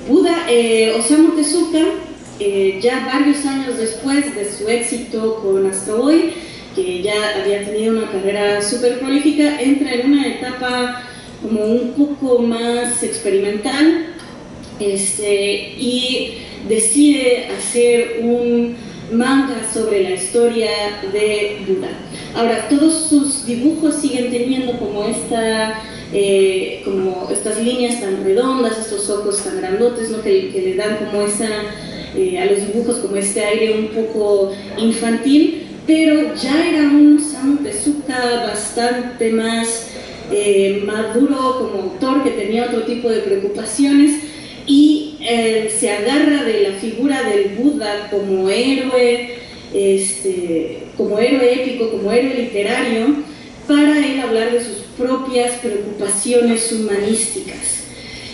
Buda, Osamu Tezuka, ya varios años después de su éxito con Astro Boy, que ya había tenido una carrera súper prolífica, entra en una etapa como un poco más experimental, y decide hacer un manga sobre la historia de Buda. Ahora, todos sus dibujos siguen teniendo como estas líneas tan redondas, estos ojos tan grandotes, ¿no? que le dan como a los dibujos como este aire un poco infantil, pero ya era un Osamu Tezuka bastante más maduro como autor, que tenía otro tipo de preocupaciones, y se agarra de la figura del Buda como héroe épico, como héroe literario, para él hablar de sus propias preocupaciones humanísticas.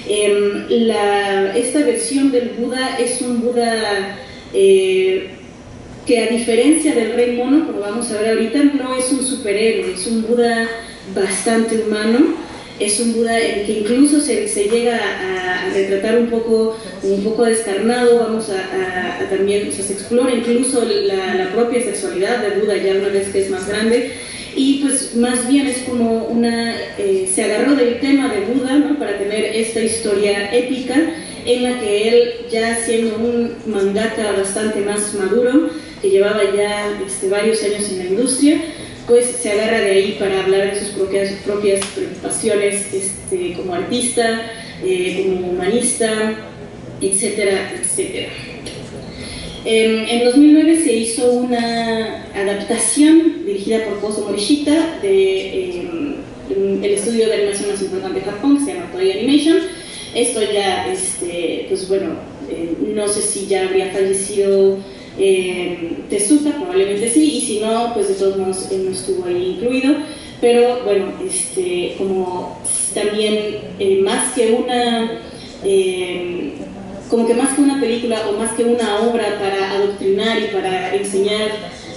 Esta versión del Buda es un Buda que, a diferencia del Rey Mono, como vamos a ver ahorita, no es un superhéroe, es un Buda bastante humano. Es un Buda en el que incluso se llega a retratar un poco descarnado. Vamos a también, o sea, se explora incluso la propia sexualidad de Buda ya una vez que es más grande, y pues más bien es como se agarró del tema de Buda, ¿no? Para tener esta historia épica en la que él, ya siendo un mangaka bastante más maduro, que llevaba ya varios años en la industria, pues se agarra de ahí para hablar de sus propias preocupaciones como artista, como humanista, etcétera, etcétera. En 2009 se hizo una adaptación dirigida por Kozo Morishita del estudio de animación más importante de Japón, que se llama Toei Animation. Esto ya, pues bueno, no sé si ya habría fallecido Tezuka, probablemente sí, y si no, pues de todos modos él no estuvo ahí incluido, pero bueno, como también más que una película o más que una obra para adoctrinar y para enseñar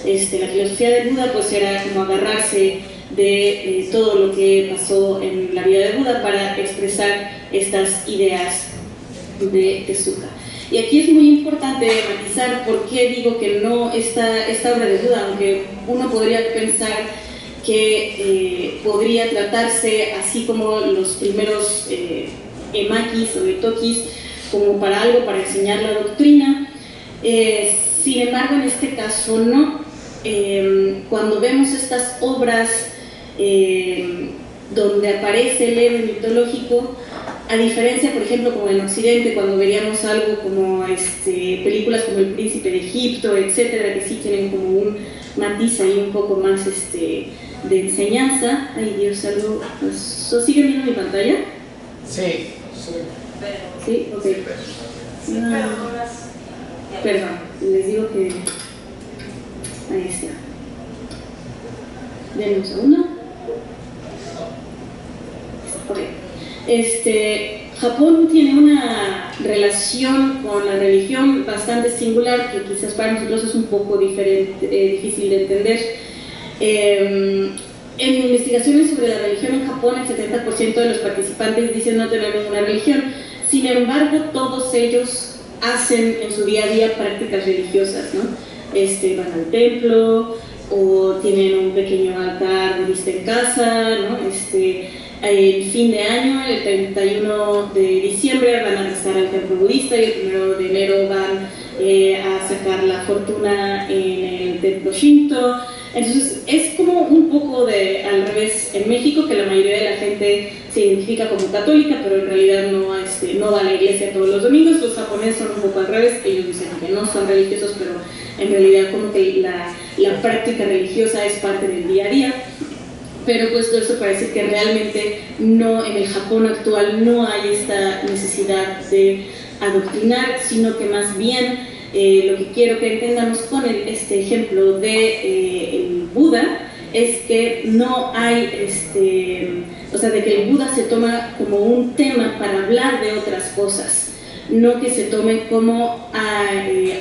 la filosofía de Buda, pues era como agarrarse de todo lo que pasó en la vida de Buda para expresar estas ideas de Tezuka. Y aquí es muy importante matizar por qué digo que no esta obra de Buda, aunque uno podría pensar que podría tratarse así como los primeros emakis o etokis, como para algo para enseñar la doctrina. Sin embargo, en este caso no. Cuando vemos estas obras donde aparece el héroe mitológico, a diferencia, por ejemplo, como en Occidente, cuando veríamos algo como películas como El Príncipe de Egipto, etcétera, que sí tienen como un matiz ahí un poco más de enseñanza. Ay Dios, algo. ¿Siguen viendo mi pantalla? Sí. Sí, ok. Perdón, les digo que. Ahí está. Denme un segundo. Ok. Japón tiene una relación con la religión bastante singular, que quizás para nosotros es un poco difícil de entender. En investigaciones sobre la religión en Japón, el 70% de los participantes dicen no tener ninguna religión. Sin embargo, todos ellos hacen en su día a día prácticas religiosas, ¿no? Van al templo o tienen un pequeño altar budista en casa, ¿no? El fin de año, el 31 de diciembre, van a rezar al templo budista y el 1 de enero van a sacar la fortuna en el templo Shinto. Entonces es como un poco al revés en México, que la mayoría de la gente se identifica como católica, pero en realidad no va a la iglesia todos los domingos. Los japoneses son un poco al revés, ellos dicen que no son religiosos, pero en realidad como que la práctica religiosa es parte del día a día. Pero pues todo eso parece que realmente no, en el Japón actual no hay esta necesidad de adoctrinar, sino que más bien lo que quiero que entendamos con este ejemplo de el Buda es que no hay, o sea, de que el Buda se toma como un tema para hablar de otras cosas, no que se tome como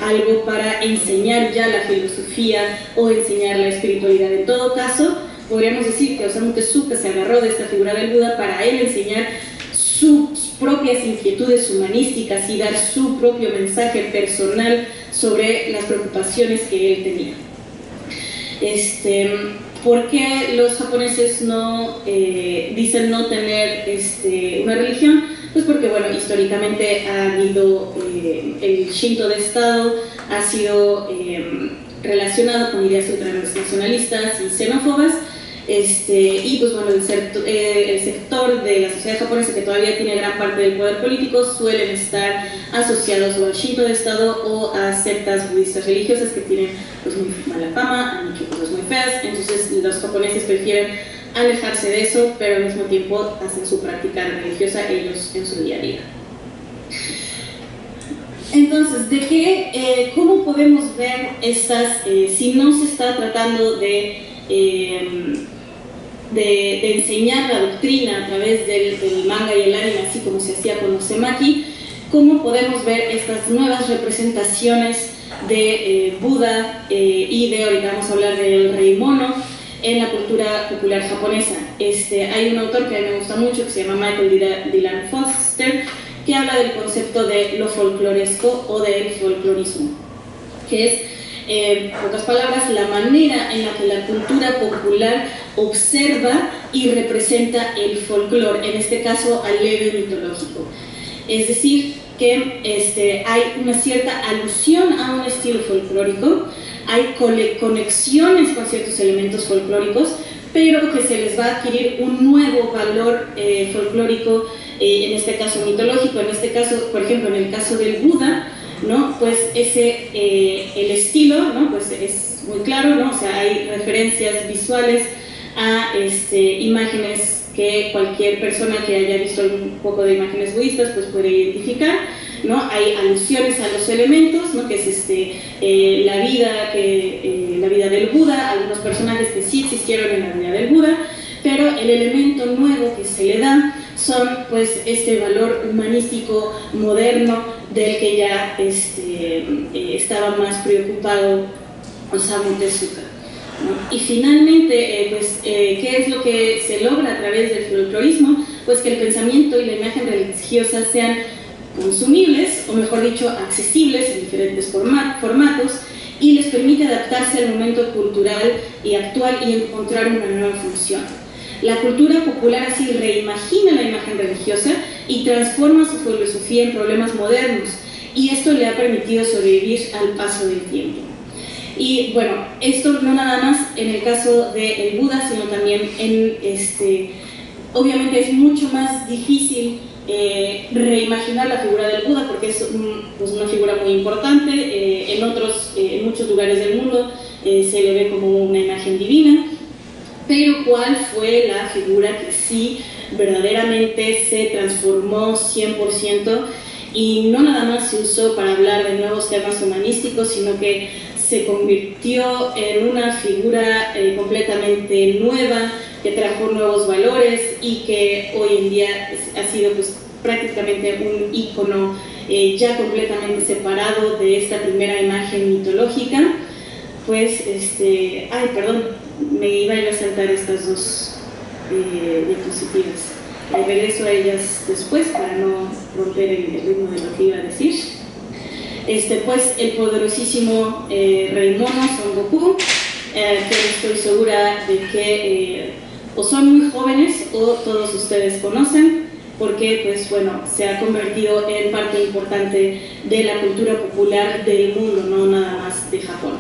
algo para enseñar ya la filosofía o enseñar la espiritualidad. En todo caso, podríamos decir que Osamu Tezuka se agarró de esta figura del Buda para él enseñar sus propias inquietudes humanísticas y dar su propio mensaje personal sobre las preocupaciones que él tenía. ¿Por qué los japoneses dicen no tener una religión? Pues porque, bueno, históricamente ha habido el Shinto de Estado, ha sido relacionado con ideas ultranacionalistas y xenófobas. Y pues bueno, el sector de la sociedad japonesa que todavía tiene gran parte del poder político suelen estar asociados o al Shinto de Estado o a sectas budistas religiosas que tienen pues muy mala fama, han hecho cosas muy feas. Entonces los japoneses prefieren alejarse de eso, pero al mismo tiempo hacen su práctica religiosa ellos en su día a día. Entonces, ¿cómo podemos ver estas, si no se está tratando de enseñar la doctrina a través del manga y el anime, así como se hacía con los Uzumaki, cómo podemos ver estas nuevas representaciones de Buda y ahorita vamos a hablar del rey mono en la cultura popular japonesa? Hay un autor que a mí me gusta mucho que se llama Michael Dylan Foster, que habla del concepto de lo folcloresco o del folclorismo, que es En pocas palabras, la manera en la que la cultura popular observa y representa el folclore, en este caso al leve mitológico. Es decir, que hay una cierta alusión a un estilo folclórico, hay conexiones con ciertos elementos folclóricos, pero que se les va a adquirir un nuevo valor folclórico, en este caso mitológico. En este caso, por ejemplo, en el caso del Buda, ¿no? Pues el estilo, ¿no? Pues es muy claro, ¿no? O sea, hay referencias visuales a imágenes que cualquier persona que haya visto un poco de imágenes budistas pues puede identificar, ¿no? Hay alusiones a los elementos, ¿no? Que es la vida del Buda, algunos personajes que sí existieron en la vida del Buda, pero el elemento nuevo que se le da son pues este valor humanístico moderno del que ya estaba más preocupado Osamu Tezuka, ¿no? Y finalmente, ¿qué es lo que se logra a través del folclorismo? Pues que el pensamiento y la imagen religiosa sean consumibles, o mejor dicho, accesibles en diferentes formatos, y les permite adaptarse al momento cultural y actual y encontrar una nueva función. La cultura popular así reimagina la imagen religiosa y transforma su filosofía en problemas modernos, y esto le ha permitido sobrevivir al paso del tiempo. Y bueno, esto no nada más en el caso del Buda, sino también obviamente es mucho más difícil reimaginar la figura del Buda, porque es pues una figura muy importante. En muchos lugares del mundo se le ve como una imagen divina, pero ¿cuál fue la figura que sí verdaderamente se transformó 100% y no nada más se usó para hablar de nuevos temas humanísticos, sino que se convirtió en una figura completamente nueva, que trajo nuevos valores y que hoy en día ha sido pues prácticamente un ícono ya completamente separado de esta primera imagen mitológica? Pues, ay, perdón, me iba a ir a saltar estas dos diapositivas. Regreso a ellas después para no romper el ritmo de lo que iba a decir. Pues el poderosísimo Rey Mono, Son Goku, que estoy segura de que o son muy jóvenes o todos ustedes conocen, porque pues bueno, se ha convertido en parte importante de la cultura popular del mundo, no nada más de Japón.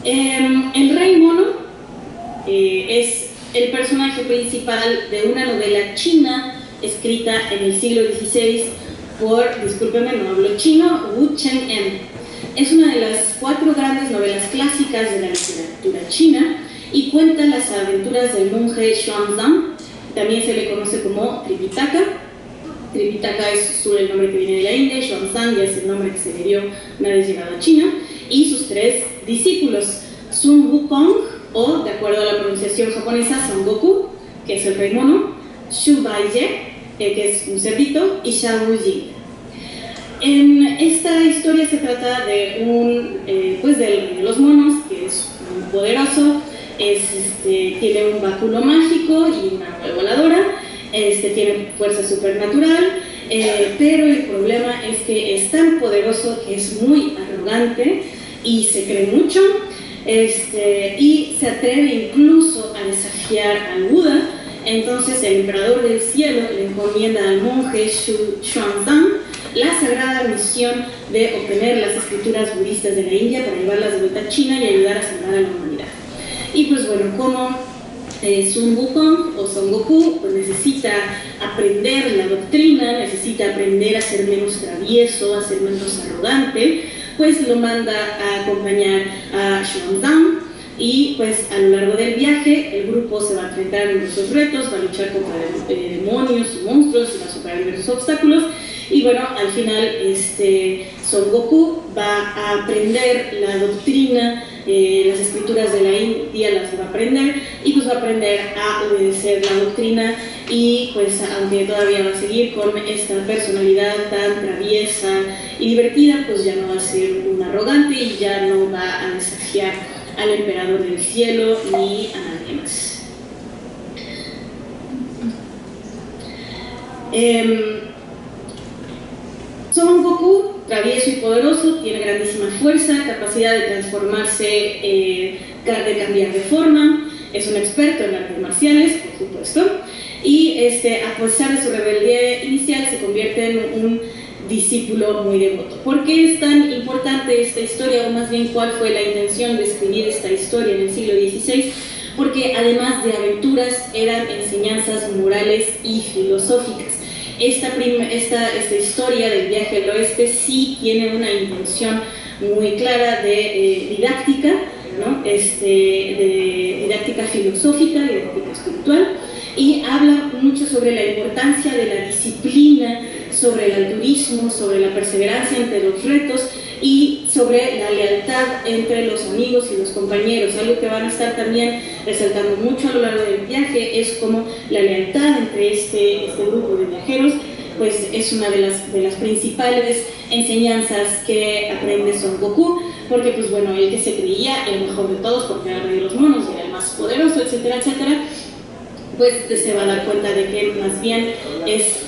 El Rey Mono es el personaje principal de una novela china escrita en el siglo XVI por, discúlpenme, no hablo chino, Wu Cheng-en. Es una de las 4 grandes novelas clásicas de la literatura china y cuenta las aventuras del monje Xuanzang. También se le conoce como Tripitaka. Tripitaka es el nombre que viene de la India, Xuanzang ya es el nombre que se le dio una vez llegado a China, y sus 3 discípulos, Sun Wukong, o de acuerdo a la pronunciación japonesa, Son Goku, que es el Rey Mono, Shu Baiye, que es un cerdito, y Xiao Wuji. En esta historia se trata de pues de los monos, que es muy poderoso, tiene un báculo mágico y una nave voladora, tiene fuerza supernatural, pero el problema es que es tan poderoso que es muy arrogante y se cree mucho, y se atreve incluso a desafiar al Buda. Entonces el emperador del cielo le encomienda al monje Xuanzang la sagrada misión de obtener las escrituras budistas de la India para llevarlas de vuelta a China y ayudar a salvar a la humanidad. Y pues bueno, como Sun Wukong o Son Goku pues necesita aprender la doctrina, necesita aprender a ser menos travieso, a ser menos arrogante, pues lo manda a acompañar a Xuanzang. Y pues a lo largo del viaje el grupo se va a enfrentar a diversos retos, va a luchar contra demonios y monstruos, va a superar diversos obstáculos, y bueno, al final Son Goku va a aprender la doctrina, las escrituras de la India las va a aprender, y pues va a aprender a obedecer la doctrina, y pues aunque todavía va a seguir con esta personalidad tan traviesa y divertida, pues ya no va a ser un arrogante y ya no va a desafiar al emperador del cielo ni a nadie más. Son Goku travieso y poderoso, tiene grandísima fuerza, capacidad de transformarse, de cambiar de forma, es un experto en artes marciales, por supuesto, y a pesar de su rebeldía inicial se convierte en un discípulo muy devoto. ¿Por qué es tan importante esta historia, o más bien cuál fue la intención de escribir esta historia en el siglo XVI? Porque además de aventuras eran enseñanzas morales y filosóficas. Esta historia del viaje al oeste sí tiene una intención muy clara de didáctica, ¿no? De didáctica filosófica, didáctica espiritual, y habla mucho sobre la importancia de la disciplina, sobre el altruismo, sobre la perseverancia ante los retos y sobre la lealtad entre los amigos y los compañeros. Algo que van a estar también resaltando mucho a lo largo del viaje es como la lealtad entre este grupo de viajeros pues es una de las principales enseñanzas que aprende Son Goku, porque pues bueno, él que se creía el mejor de todos porque era el rey de los monos, era el más poderoso, etcétera, etcétera, pues se va a dar cuenta de que más bien es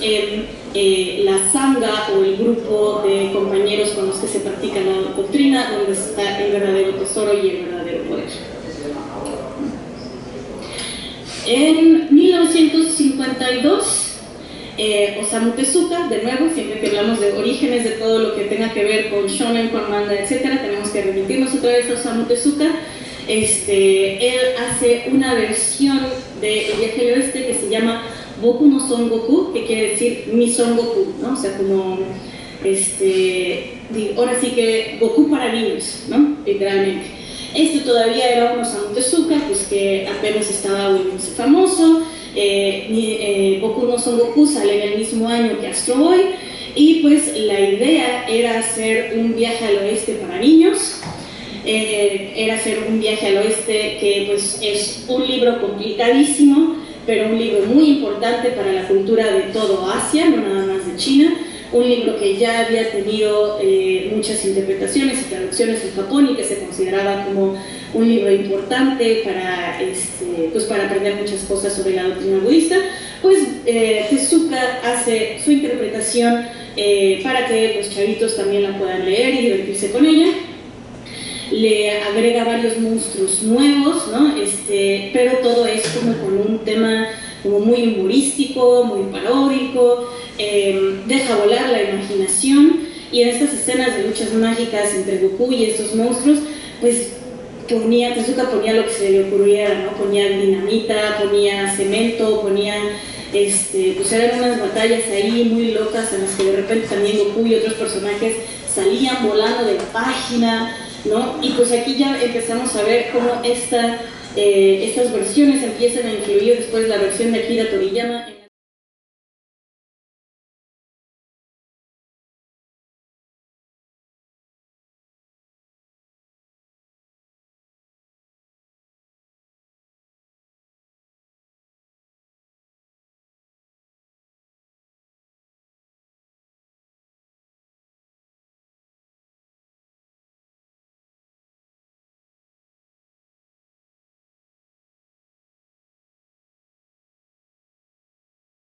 la sangha o el grupo de compañeros con los que se practica la doctrina donde está el verdadero tesoro y el verdadero poder. En 1952, Osamu Tezuka, de nuevo, siempre que hablamos de orígenes de todo lo que tenga que ver con shonen, con manga, etcétera, tenemos que remitirnos otra vez a Osamu Tezuka. Él hace una versión de El viaje al oeste que se llama Boku no Son Goku, que quiere decir mi Son Goku, ¿no? O sea, como, ahora sí que Goku para niños, ¿no? Literalmente. Todavía era un Osamu Tezuka, pues que apenas estaba volviéndose famoso. Boku no Son Goku sale en el mismo año que Astro Boy, y pues la idea era hacer un viaje al oeste para niños. Era hacer un viaje al oeste que pues es un libro complicadísimo, pero un libro muy importante para la cultura de todo Asia, no nada más de China, un libro que ya había tenido muchas interpretaciones y traducciones en Japón y que se consideraba como un libro importante para, pues para aprender muchas cosas sobre la doctrina budista. Pues Tezuka hace su interpretación para que los chavitos también la puedan leer y divertirse con ella. Le agrega varios monstruos nuevos, ¿no? Pero todo es como con un tema como muy humorístico, muy paródico, deja volar la imaginación, y en estas escenas de luchas mágicas entre Goku y estos monstruos, pues Tezuka ponía lo que se le ocurriera, ¿no? Ponía dinamita, ponía cemento, ponía, pues eran unas batallas ahí muy locas en las que de repente también Goku y otros personajes salían volando de la página, ¿no? Y pues aquí ya empezamos a ver cómo estas versiones empiezan a influir después la versión de Akira Toriyama.